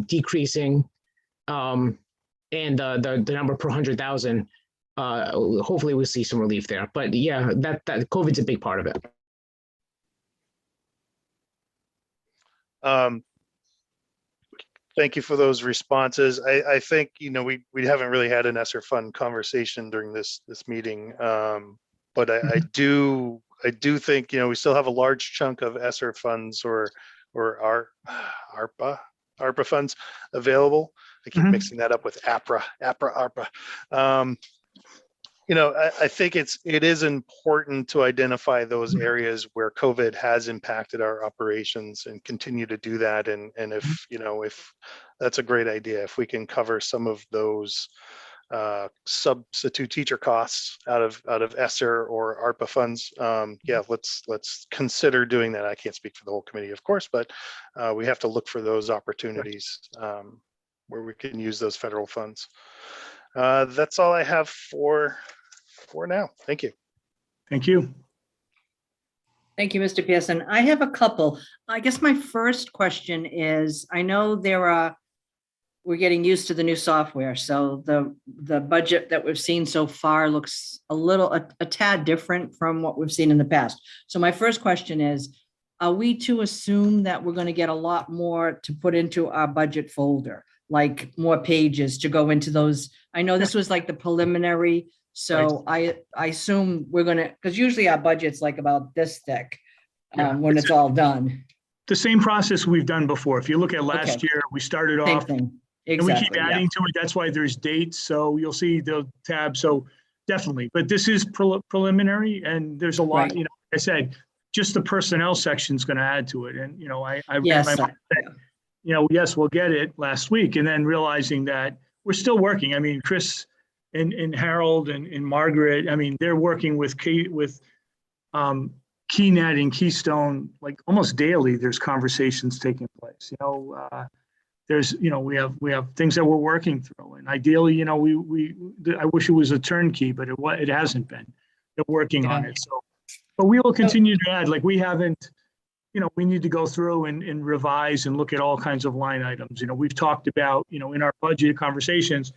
decreasing and the number per 100,000, hopefully we'll see some relief there. But yeah, that COVID's a big part of it. Thank you for those responses. I think, you know, we haven't really had an ESSER fund conversation during this meeting. But I do think, you know, we still have a large chunk of ESSER funds or ARPA funds available. I keep mixing that up with ARPA. You know, I think it is important to identify those areas where COVID has impacted our operations and continue to do that. And if, you know, if that's a great idea, if we can cover some of those substitute teacher costs out of ESSER or ARPA funds, yeah, let's consider doing that. I can't speak for the whole committee, of course, but we have to look for those opportunities where we can use those federal funds. That's all I have for now. Thank you. Thank you. Thank you, Mr. Pearson. I have a couple. I guess my first question is, I know we're getting used to the new software. So the budget that we've seen so far looks a tad different from what we've seen in the past. So my first question is, are we to assume that we're going to get a lot more to put into our budget folder, like more pages to go into those? I know this was like the preliminary. So I assume we're going to, because usually our budget's like about this thick when it's all done. The same process we've done before. If you look at last year, we started Same off thing. and Exactly, we keep adding to it. That's why there's dates. So you'll see the tab. So definitely, but this is preliminary and there's a lot, Right. you know, like I said, just the personnel section is going to add to it. And, you know, I Yes, ran my mind that, you know, yes, we'll get it last week. And then realizing that we're still working. I mean, Chris and Harold and Margaret, I mean, they're working with KeyNet and Keystone, like almost daily, there's conversations taking place, you know, there's, you know, we have things that we're working through, and ideally, you know, I wish it was a turnkey, but it hasn't been. They're working on it. So, but we will continue to add, like we haven't, you know, we need to go through and revise and look at all kinds of line items. You know, we've talked about, you know, in our budget conversations,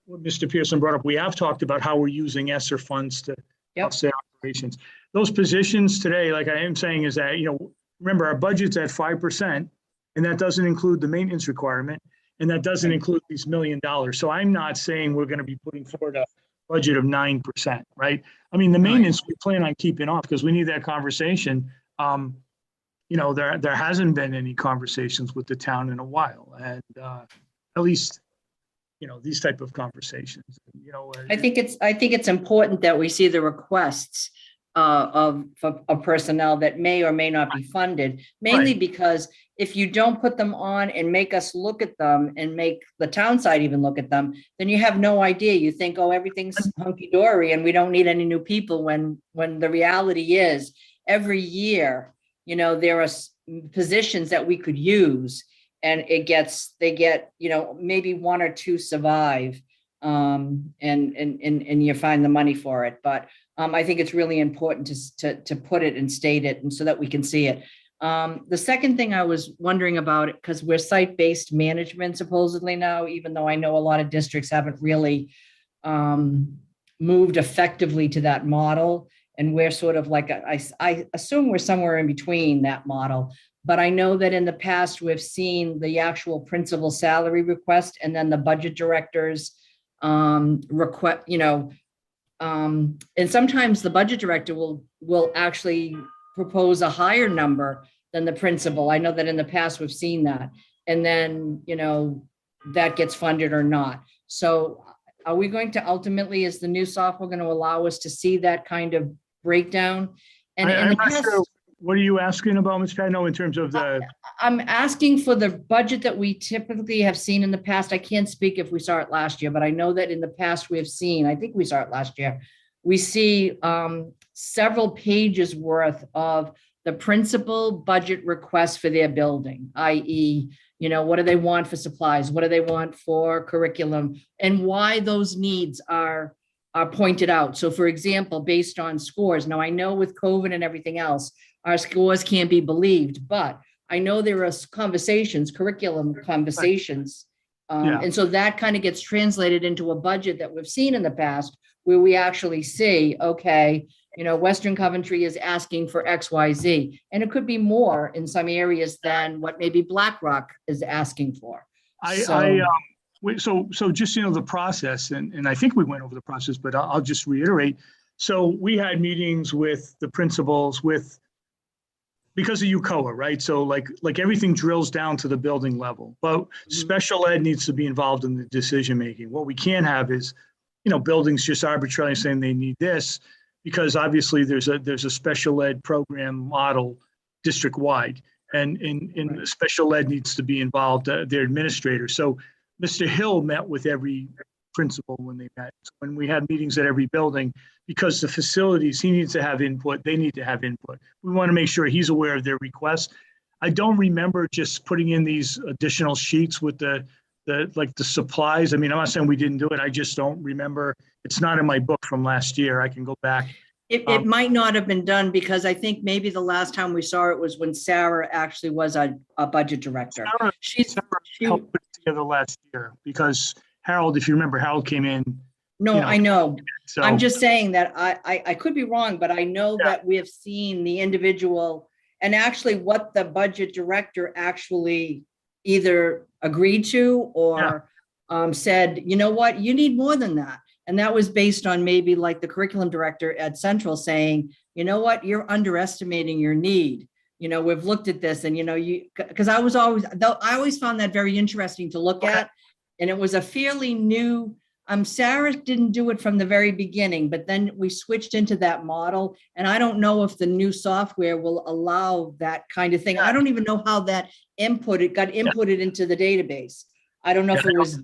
what Mr. Pearson brought up, we have talked about how we're using ESSER funds to offset operations. Those positions today, like I am saying, is that, you know, remember our budget's at 5%, and that doesn't include the maintenance requirement, and that doesn't include these $1 million. So I'm not saying we're going to be putting forward a budget of 9%, right? I mean, the maintenance we plan on keeping off because we need that conversation. You know, there hasn't been any conversations with the town in a while, and at least, you know, these type of conversations, you know. I think it's important that we see the requests of personnel that may or may not be funded, mainly because if you don't put them on and make us look at them and make the town side even look at them, then you have no idea. You think, oh, everything's hunky-dory and we don't need any new people, when the reality is every year, you know, there are positions that we could use, and they get, you know, maybe one or two survive, and you find the money for it. But I think it's really important to put it and state it, and so that we can see it. The second thing I was wondering about it, because we're site-based management supposedly now, even though I know a lot of districts haven't really moved effectively to that model. And we're sort of like, I assume we're somewhere in between that model. But I know that in the past, we've seen the actual principal salary request and then the budget director's request, you know, and sometimes the budget director will actually propose a higher number than the principal. I know that in the past we've seen that. And then, you know, that gets funded or not. So are we going to ultimately, is the new software going to allow us to see that kind of breakdown? And in I'm the not past, sure, what are you asking about, Mr. Patino, in terms of the, I'm asking for the budget that we typically have seen in the past. I can't speak if we saw it last year, but I know that in the past we have seen, I think we saw it last year. We see several pages worth of the principal budget requests for their building, i.e., what do they want for supplies? What do they want for curriculum? And why those needs are pointed out. So for example, based on scores, now I know with COVID and everything else, our scores can't be believed, but I know there are conversations, curriculum conversations. Yeah. And so that kind of gets translated into a budget that we've seen in the past where we actually see, okay, Western Coventry is asking for X, Y, Z, and it could be more in some areas than what maybe BlackRock is asking for. So just, the process, and I think we went over the process, but I'll just reiterate. So we had meetings with the principals because of UCOA, right? So like everything drills down to the building level, but special ed needs to be involved in the decision-making. What we can't have is, buildings just arbitrarily saying they need this, because obviously there's a special ed program model district-wide, and the special ed needs to be involved, their administrator. So Mr. Hill met with every principal when they met. So when we had meetings at every building, because the facilities, he needs to have input, they need to have input. We want to make sure he's aware of their requests. I don't remember just putting in these additional sheets with the supplies. I mean, I'm not saying we didn't do it. I just don't remember. It's not in my book from last year. I can go back. It might not have been done because I think maybe the last time we saw it was when Sarah actually was a budget director. She helped put it together last year because Harold, if you remember, Harold came in. No, I know. So I'm just saying that I could be wrong, but I know that we have seen the individual and actually what the budget director actually either agreed to or said, you know what, you need more than that. And that was based on maybe like the curriculum director at Central saying, you know what, you're underestimating your need. We've looked at this and, because I always found that very interesting to look at. And it was a fairly new, Sarah didn't do it from the very beginning, but then we switched into that model. And I don't know if the new software will allow that kind of thing. I don't even know how that got inputted into the database. I don't know if it was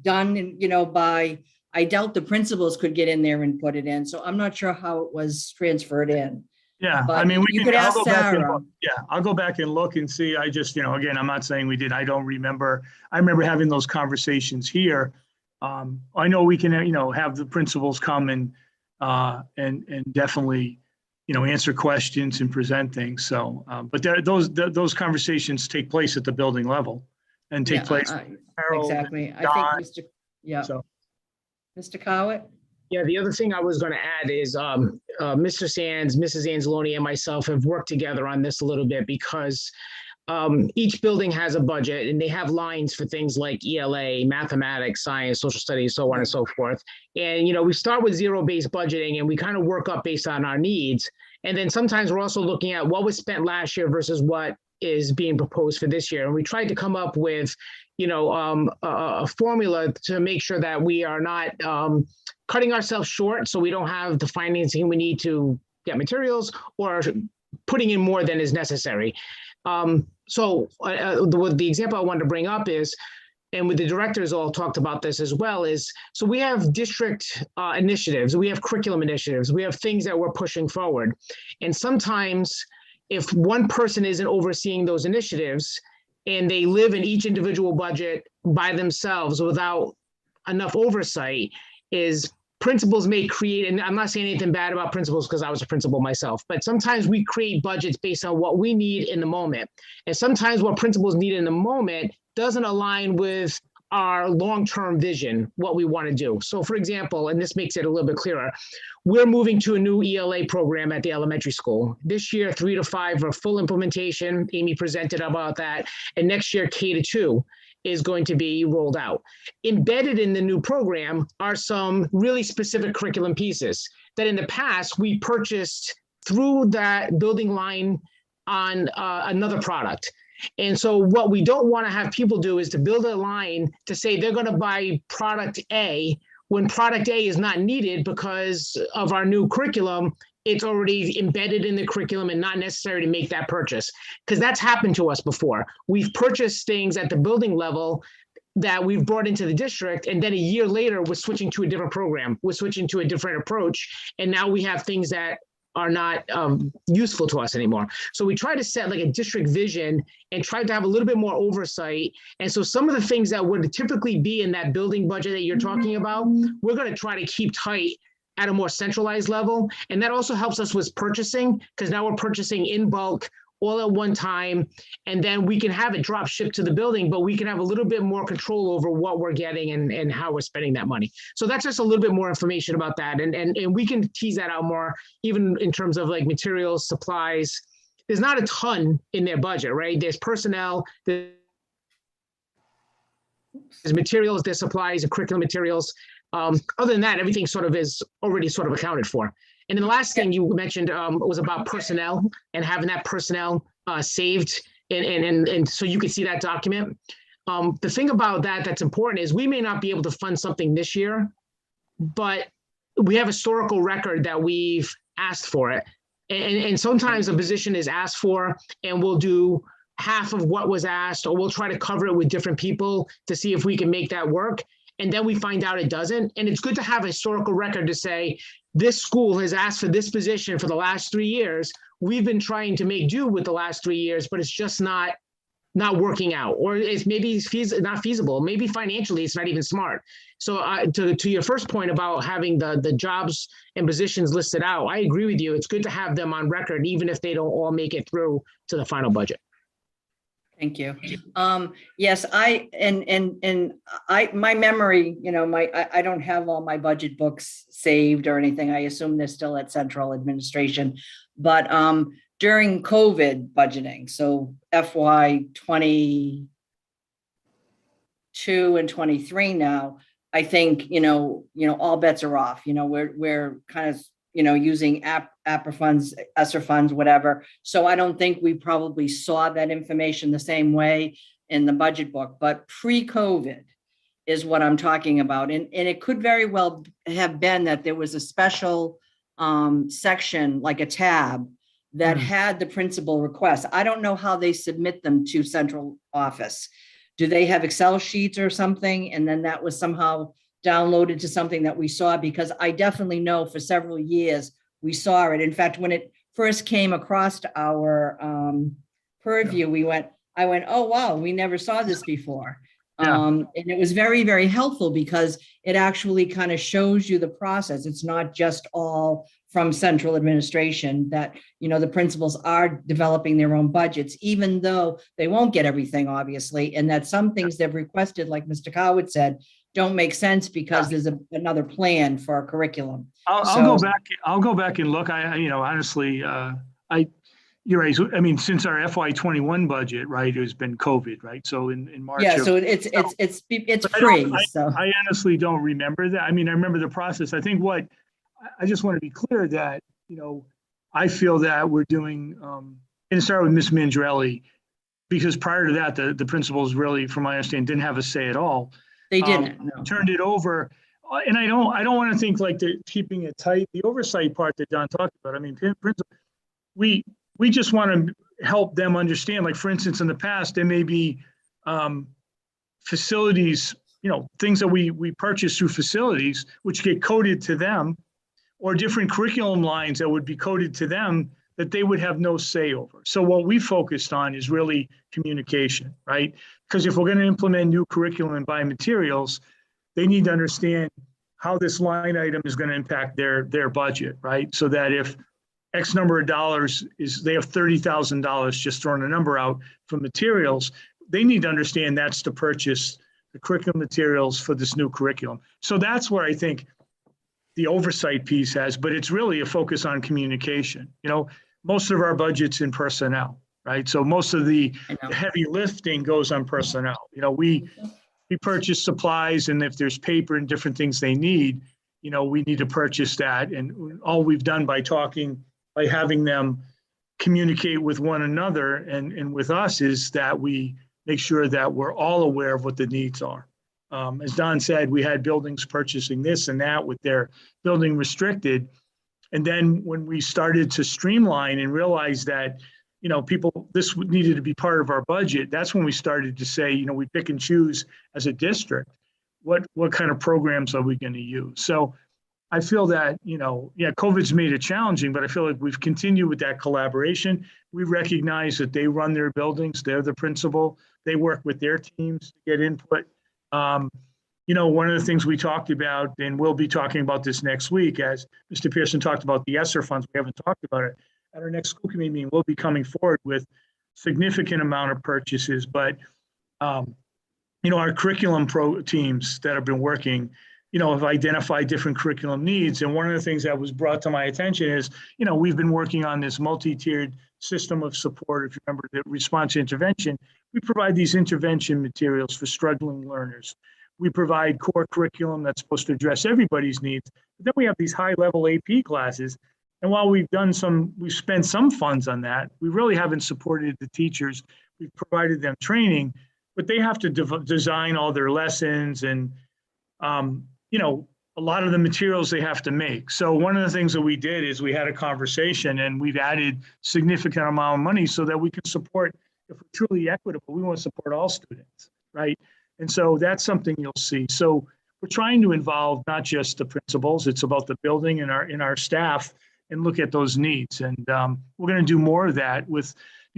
done, by, I doubt the principals could get in there and put it in. So I'm not sure how it was transferred in. Yeah, But I mean, you could ask Sarah. I'll go back and look and see. I just, again, I'm not saying we did. I don't remember. I remember having those conversations here. I know we can, have the principals come and definitely, answer questions and present things. So, but those conversations take place at the building level and take place. with Harold Exactly. I Don, think So. Mr. Cowett. Yeah, the other thing I was going to add is Mr. Sands, Mrs. Anzalone, and myself have worked together on this a little bit because each building has a budget and they have lines for things like ELA, mathematics, science, social studies, so on and so forth. And, we start with zero-based budgeting and we kind of work up based on our needs. And then sometimes we're also looking at what was spent last year versus what is being proposed for this year. And we tried to come up with, a formula to make sure that we are not cutting ourselves short so we don't have the financing we need to get materials or putting in more than is necessary. So the example I wanted to bring up is, and with the directors all talked about this as well, is so we have district initiatives, we have curriculum initiatives, we have things that we're pushing forward. And sometimes if one person isn't overseeing those initiatives and they live in each individual budget by themselves without enough oversight, is principals may create, and I'm not saying anything bad about principals because I was a principal myself, but sometimes we create budgets based on what we need in the moment. And sometimes what principals need in the moment doesn't align with our long-term vision, what we want to do. So for example, and this makes it a little bit clearer, we're moving to a new ELA program at the elementary school. This year, 3 to 5 are full implementation. Amy presented about that. And next year, K to 2 is going to be rolled out. Embedded in the new program are some really specific curriculum pieces that in the past we purchased through that building line on another product. And so what we don't want to have people do is to build a line to say they're going to buy product A when product A is not needed because of our new curriculum, it's already embedded in the curriculum and not necessary to make that purchase. Because that's happened to us before. We've purchased things at the building level that we've brought into the district, and then a year later, we're switching to a different program. We're switching to a different approach, and now we have things that are not useful to us anymore. So we try to set like a district vision and try to have a little bit more oversight. And so some of the things that would typically be in that building budget that you're talking about, we're going to try to keep tight at a more centralized level. And that also helps us with purchasing, because now we're purchasing in bulk all at one time, and then we can have it drop shipped to the building, but we can have a little bit more control over what we're getting and how we're spending that money. So that's just a little bit more information about that. And we can tease that out more, even in terms of like materials, supplies. There's not a ton in their budget, right? There's personnel, there's materials, there's supplies and curriculum materials. Other than that, everything sort of is already sort of accounted for. And then the last thing you mentioned was about personnel and having that personnel saved and so you could see that document. The thing about that that's important is we may not be able to fund something this year, but we have historical record that we've asked for it. And sometimes a position is asked for and we'll do half of what was asked, or we'll try to cover it with different people to see if we can make that work. And then we find out it doesn't. And it's good to have a historical record to say, this school has asked for this position for the last 3 years. We've been trying to make do with the last 3 years, but it's just not working out, or it's maybe not feasible. Maybe financially, it's not even smart. So to your first point about having the jobs and positions listed out, I agree with you. It's good to have them on record, even if they don't all make it through to the final budget. Thank you. Yes, my memory, I don't have all my budget books saved or anything. I assume they're still at central administration, but during COVID budgeting, so FY 22 and 23 now, I think, all bets are off. We're kind of, using APRA funds, ESSER funds, whatever. So I don't think we probably saw that information the same way in the budget book, but pre-COVID is what I'm talking about. And it could very well have been that there was a special section, like a tab, that had the principal requests. I don't know how they submit them to central office. Do they have Excel sheets or something? And then that was somehow downloaded to something that we saw, because I definitely know for several years we saw it. In fact, when it first came across to our purview, I went, oh, wow, we never saw this before. And it was very, very helpful because it actually kind of shows you the process. It's not just all from central administration that, the principals are developing their own budgets, even though they won't get everything, obviously. And that some things they've requested, like Mr. Coward said, don't make sense because there's another plan for a curriculum. I'll go back and look. Honestly, you're right. So, since our FY21 budget, right, has been COVID, right? So in March. Yeah. So it's free. I honestly don't remember that. I remember the process. I think I just want to be clear that, I feel that we're doing, and it started with Ms. Mandrelli, because prior to that, the principals really, from my understanding, didn't have a say at all. They didn't. No. Turned it over. And I don't want to think like they're keeping it tight. The oversight part that Don talked about, principal, we just want to help them understand, like, for instance, in the past, there may be facilities, things that we purchase through facilities, which get coded to them, or different curriculum lines that would be coded to them that they would have no say over. So what we focused on is really communication, right? Because if we're going to implement new curriculum and buy materials, they need to understand how this line item is going to impact their budget, right? So that if X number of dollars they have $30,000, just throwing a number out for materials, they need to understand that's to purchase the curriculum materials for this new curriculum. So that's where I think the oversight piece has, but it's really a focus on communication. Most of our budget's in personnel, right? So most of the heavy lifting goes on personnel. We purchase supplies, and if there's paper and different things they need, we need to purchase that. And all we've done by having them communicate with one another and with us is that we make sure that we're all aware of what the needs are. As Don said, we had buildings purchasing this and that with their building restricted. And then when we started to streamline and realize that, this needed to be part of our budget, that's when we started to say, we pick and choose as a district, what kind of programs are we going to use? So I feel that, COVID's made it challenging, but I feel like we've continued with that collaboration. We recognize that they run their buildings, they're the principal, they work with their teams to get input. One of the things we talked about, and we'll be talking about this next week, as Mr. Pearson talked about the ESSER funds, we haven't talked about it. At our next school committee meeting, we'll be coming forward with significant amount of purchases, but our curriculum teams that have been working, have identified different curriculum needs. And one of the things that was brought to my attention is, we've been working on this multi-tiered system of support. If you remember the response to intervention, we provide these intervention materials for struggling learners. We provide core curriculum that's supposed to address everybody's needs. But then we have these high-level AP classes. And while we've spent some funds on that, we really haven't supported the teachers. We've provided them training, but they have to design all their lessons and, a lot of the materials they have to make. So one of the things that we did is we had a conversation and we've added significant amount of money so that we can support, if we're truly equitable, we want to support all students, right? And so that's something you'll see. So we're trying to involve not just the principals, it's about the building and our staff and look at those needs. And we're going to do more of that with,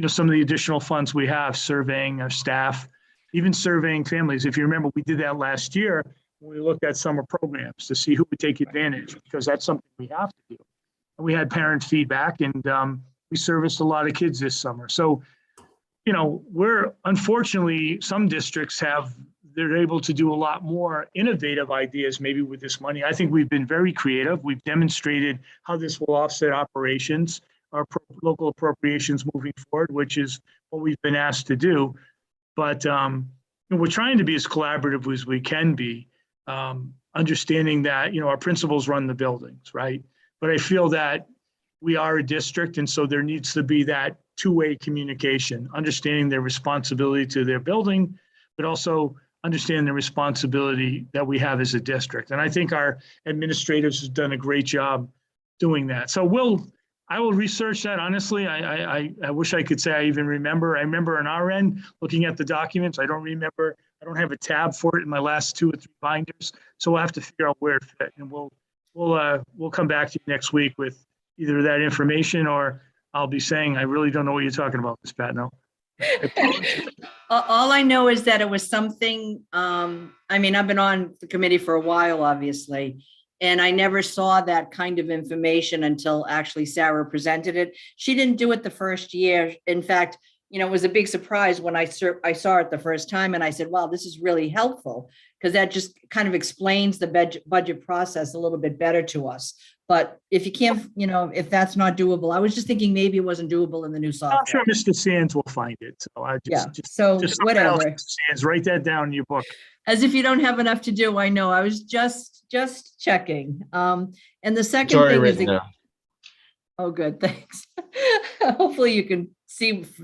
some of the additional funds we have, surveying our staff, even surveying families. If you remember, we did that last year when we looked at summer programs to see who would take advantage, because that's something we have to do. And we had parent feedback, and we serviced a lot of kids this summer. So, we're unfortunately, some districts they're able to do a lot more innovative ideas maybe with this money. I think we've been very creative. We've demonstrated how this will offset operations, our local appropriations moving forward, which is what we've been asked to do. But we're trying to be as collaborative as we can be, understanding that, our principals run the buildings, right? But I feel that we are a district, and so there needs to be that two-way communication, understanding their responsibility to their building, but also understand the responsibility that we have as a district. And I think our administrators have done a great job doing that. So I will research that. Honestly, I wish I could say I even remember. I remember on our end, looking at the documents, I don't remember. I don't have a tab for it in my last 2 or 3 binders. So we'll have to figure out where it fit. And we'll come back to you next week with either that information, or I'll be saying, I really don't know what you're talking about, Ms. Patno. All I know is that it was something, I've been on the committee for a while, obviously, and I never saw that kind of information until actually Sarah presented it. She didn't do it the first year. In fact, it was a big surprise when I saw it the first time, and I said, wow, this is really helpful, because that just kind of explains the budget process a little bit better to us. But if you can't, if that's not doable, I was just thinking maybe it wasn't doable in the new software. I'm sure Mr. Sands will find it. So I just whatever. Mr. Sands, write that down in your book. As if you don't have enough to do. I know. I was just checking. And the second It's already thing is, written down. oh, good, thanks. Hopefully you can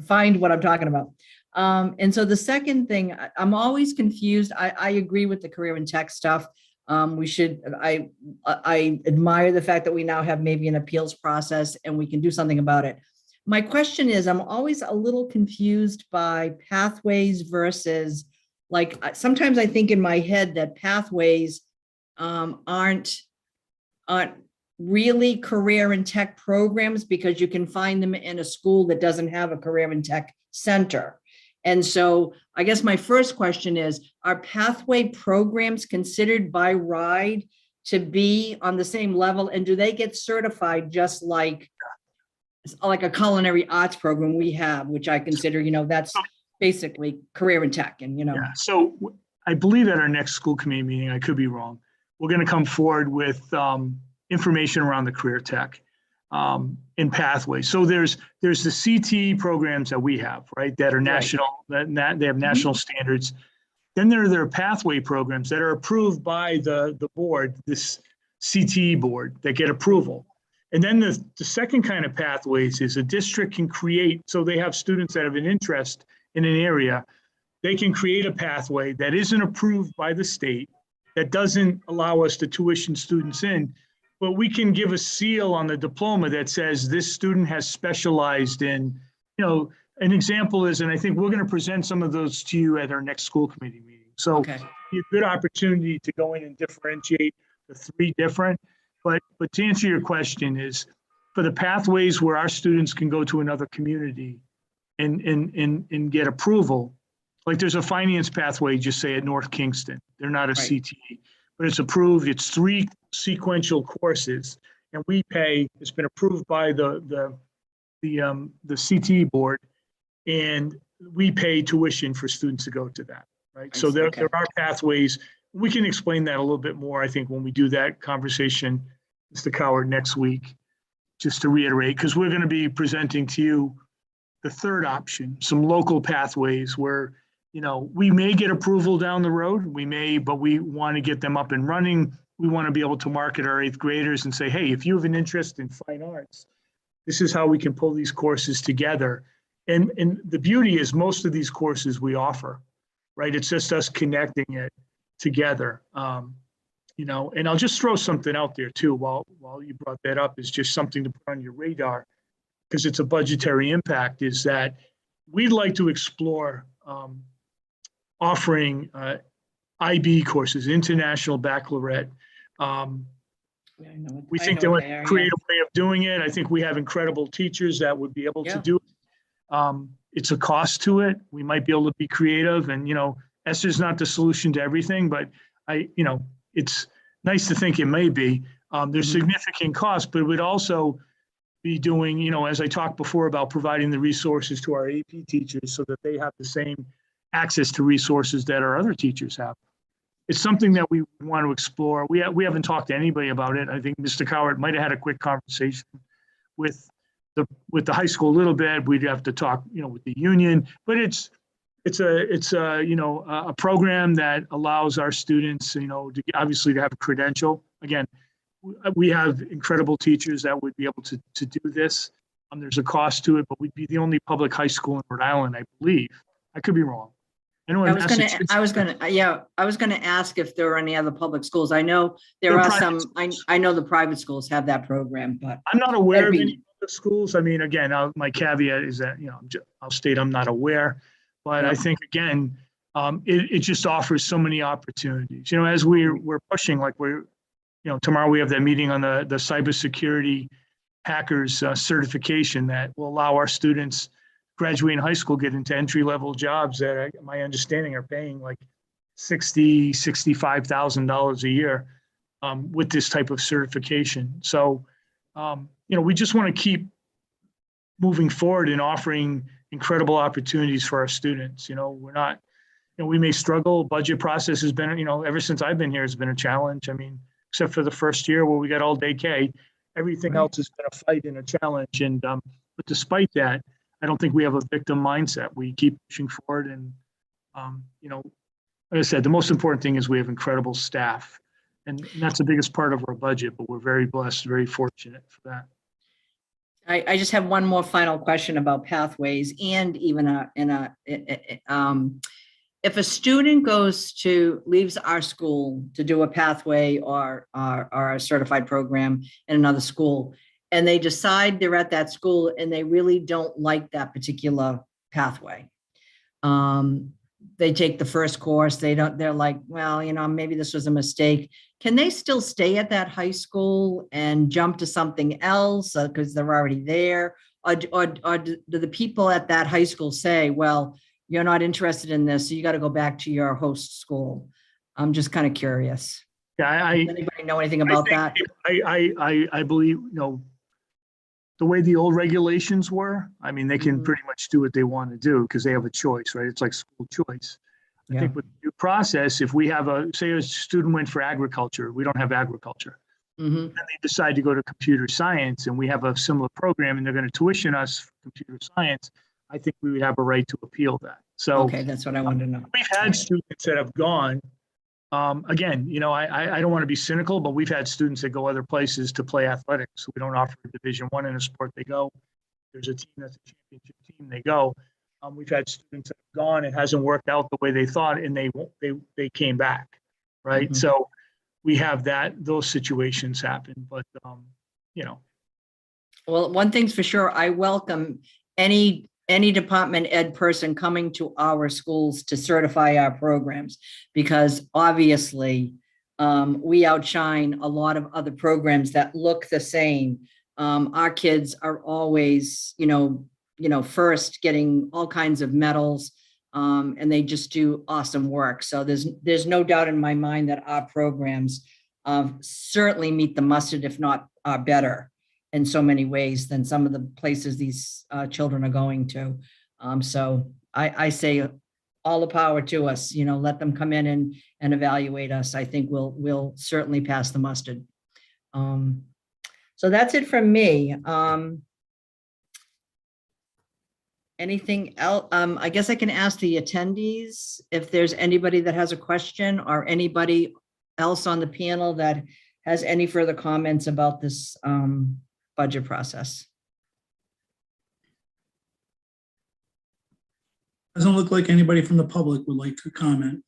find what I'm talking about. And so the second thing, I'm always confused. I agree with the career and tech stuff. I admire the fact that we now have maybe an appeals process and we can do something about it. My question is, I'm always a little confused by pathways versus, sometimes I think in my head that pathways aren't really career and tech programs, because you can find them in a school that doesn't have a career and tech center. And so I guess my first question is, are pathway programs considered by RIDE to be on the same level? And do they get certified just like a culinary arts program we have, which I consider, that's basically career and tech and, Yeah. So I believe at our next school committee meeting, I could be wrong, we're going to come forward with information around the career tech in pathways. So there's the CTE programs that we have, right, that are national, that they have national standards. Then there are pathway programs that are approved by the board, this CTE board, that get approval. And then the second kind of pathways is a district can create, so they have students that have an interest in an area, they can create a pathway that isn't approved by the state, that doesn't allow us to tuition students in, but we can give a seal on the diploma that says this student has specialized in, an example is, and I think we're going to present some of those to you at our next school committee meeting. So Okay, a good opportunity to go in and differentiate the three different, but to answer your question is, for the pathways where our students can go to another community and get approval, like there's a finance pathway, just say at North Kingston, they're not a Right. CTE, but it's approved, it's 3 sequential courses, and we pay, it's been approved by the CTE board, and we pay tuition for students to go to that, right? I So see, okay. there are pathways. We can explain that a little bit more, I think, when we do that conversation, Mr. Coward, next week, just to reiterate, because we're going to be presenting to you the third option, some local pathways where, we may get approval down the road, but we want to get them up and running. We want to be able to market our 8th graders and say, hey, if you have an interest in fine arts, this is how we can pull these courses together. And the beauty is most of these courses we offer, right? It's just us connecting it together. And I'll just throw something out there too, while you brought that up, is just something to put on your radar, because it's a budgetary impact, is that we'd like to explore offering IB courses, International Baccalaureate. We think there was a creative way of doing it. I think we have incredible teachers that would be able to Yeah. do it. It's a cost to it. We might be able to be creative, and ESSER's not the solution to everything, but it's nice to think it may be. There's significant costs, but it would also be doing, as I talked before about providing the resources to our AP teachers so that they have the same access to resources that our other teachers have. It's something that we want to explore. We haven't talked to anybody about it. I think Mr. Coward might have had a quick conversation with the high school a little bit. We'd have to talk, with the union, but it's a program that allows our students, to obviously to have a credential. Again, we have incredible teachers that would be able to do this. There's a cost to it, but we'd be the only public high school in Rhode Island, I believe. I could be wrong. I know in Massachusetts- I was gonna ask if there are any other public schools. I know there There are are private some, schools. I know the private schools have that program, but I'm not aware of That'd any other schools. I mean, again, my caveat is that, I'll state I'm not aware, but I Yeah. think, again, it just offers so many opportunities. As we're pushing, like tomorrow we have that meeting on the cybersecurity hackers certification that will allow our students graduating high school, get into entry-level jobs that my understanding are paying like $65,000 a year with this type of certification. So, we just want to keep moving forward and offering incredible opportunities for our students. We're not, we may struggle. Budget process has been, ever since I've been here, has been a challenge. I mean, except for the first year where we got all day K, everything Right. else has been a fight and a challenge. And, but despite that, I don't think we have a victim mindset. We keep pushing forward. And, like I said, the most important thing is we have incredible staff. And that's the biggest part of our budget, but we're very blessed, very fortunate for that. I just have one more final question about pathways and even if a student leaves our school to do a pathway or a certified program in another school, and they decide they're at that school and they really don't like that particular pathway. They take the first course, they're like, well, maybe this was a mistake. Can they still stay at that high school and jump to something else because they're already there? Or do the people at that high school say, well, you're not interested in this, so you got to go back to your host school? I'm just kind of curious. Yeah, Does anybody know anything about that? I believe, the way the old regulations were, I mean, they can Mhm. pretty much do what they want to do because they have a choice, right? It's like school choice. I Yeah. think with the new process, if we have say a student went for agriculture, we don't have agriculture. Mhm. And they decide to go to computer science and we have a similar program and they're going to tuition us for computer science, I think we would have a right to appeal that. So Okay, that's what I wanted to know. we've had students that have gone, again, I don't want to be cynical, but we've had students that go other places to play athletics. So we don't offer Division I in a sport, they go. There's a team that's a championship team, they go. We've had students that have gone, it hasn't worked out the way they thought, and they came back, right? Mhm. So we have those situations happen, but, you know, Well, one thing's for sure, I welcome any department ed person coming to our schools to certify our programs, because obviously we outshine a lot of other programs that look the same. Our kids are always, first getting all kinds of medals, and they just do awesome work. So there's no doubt in my mind that our programs certainly meet the mustard, if not are better in so many ways than some of the places these children are going to. So I say all the power to us, let them come in and evaluate us. I think we'll certainly pass the mustard. So that's it from me. Anything else? I guess I can ask the attendees if there's anybody that has a question, or anybody else on the panel that has any further comments about this budget process. Doesn't look like anybody from the public would like to comment.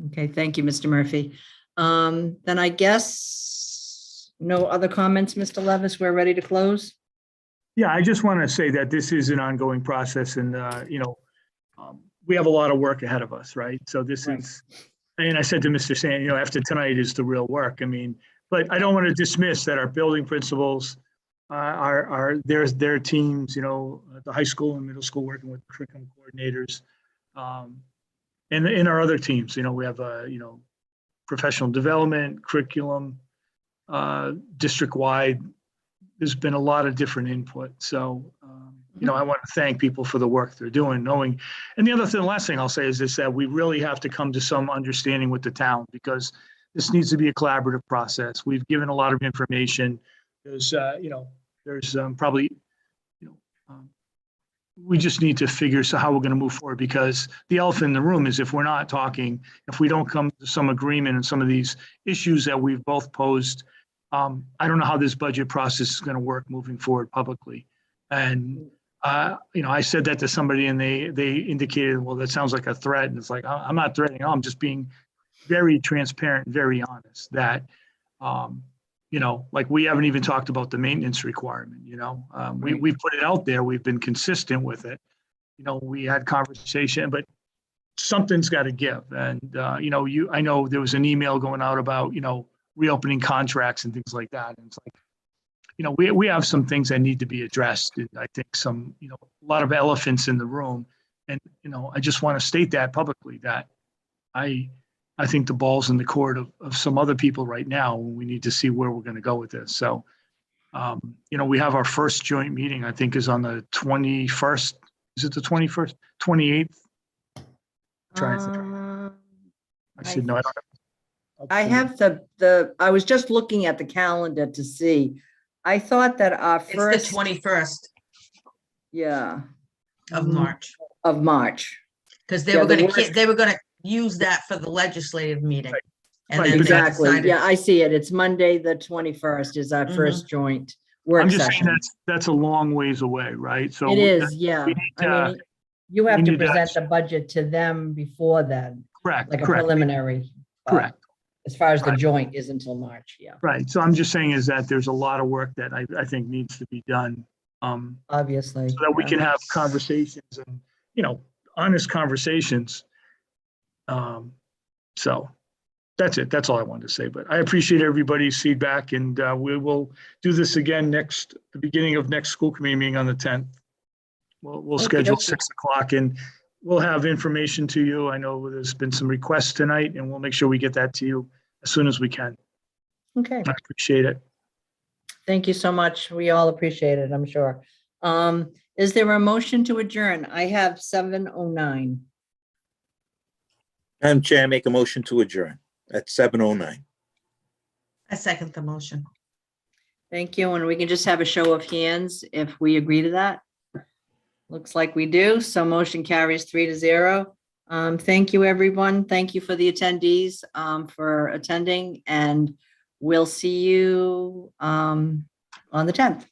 Okay, thank you, Mr. Murphy. Then I guess no other comments, Mr. Levis, we're ready to close. yeah, I just want to say that this is an ongoing process, and, we have a lot of work ahead of us, right? So this Right. is, and I said to Mr. Sand, after tonight is the real work. I mean, but I don't want to dismiss that our building principals their teams, at the high school and middle school, working with curriculum coordinators, and in our other teams, we have professional development, curriculum, district-wide. There's been a lot of different input. So, I want to thank people for the work they're doing, knowing. And the last thing I'll say is this, that we really have to come to some understanding with the town, because this needs to be a collaborative process. We've given a lot of information. There's, probably, we just need to figure out how we're going to move forward, because the elephant in the room is, if we're not talking, if we don't come to some agreement on some of these issues that we've both posed, I don't know how this budget process is going to work moving forward publicly. And, I said that to somebody, and they indicated, well, that sounds like a threat. And it's like, I'm not threatening. I'm just being very transparent and very honest that, like, we haven't even talked about the maintenance requirement, we put it out there. We've been consistent with it. We had conversation, but something's got to give. And, I know there was an email going out about, reopening contracts and things like that. And it's like, we have some things that need to be addressed. I think some, a lot of elephants in the room. And, I just want to state that publicly, that I think the ball's in the court of some other people right now. We need to see where we're going to go with this. So, we have our first joint meeting, I think, is on the 21st. Is it the 21st, 28th? I should know. I have I was just looking at the calendar to see. I thought that our It's first, the 21st yeah, of March, of March. because Yeah, the they were gonna use that for the legislative meeting. And Right, then they Exactly. decided- Yeah, I see it. It's Monday, the 21st is our first joint work I'm just saying session. that's a long ways away, right? So It is, yeah. we need I to- mean, you have we to need to- present the budget to them before then, correct, like a correct, preliminary. but correct. As far as the Right. joint is until March, yeah, Right. So I'm just saying is that there's a lot of work that I think needs to be done. obviously. So that we yeah. can have conversations and, honest conversations. So that's it. That's all I wanted to say, but I appreciate everybody's feedback, and we will do this again the beginning of next school committee meeting on the 10th. We'll schedule Okey-dokey. 6:00, and we'll have information to you. I know there's been some requests tonight, and we'll make sure we get that to you as soon as we can. Okay, I appreciate it. thank you so much. We all appreciate it, I'm sure. Is there a motion to adjourn? I have 7:09. Madam Chair, I make a motion to adjourn at 7:09. I second the motion. Thank you, and we can just have a show of hands if we agree to that. Looks like we do, so motion carries 3-0. Thank you, everyone. Thank you for the attendees for attending, and we'll see you on the 10th.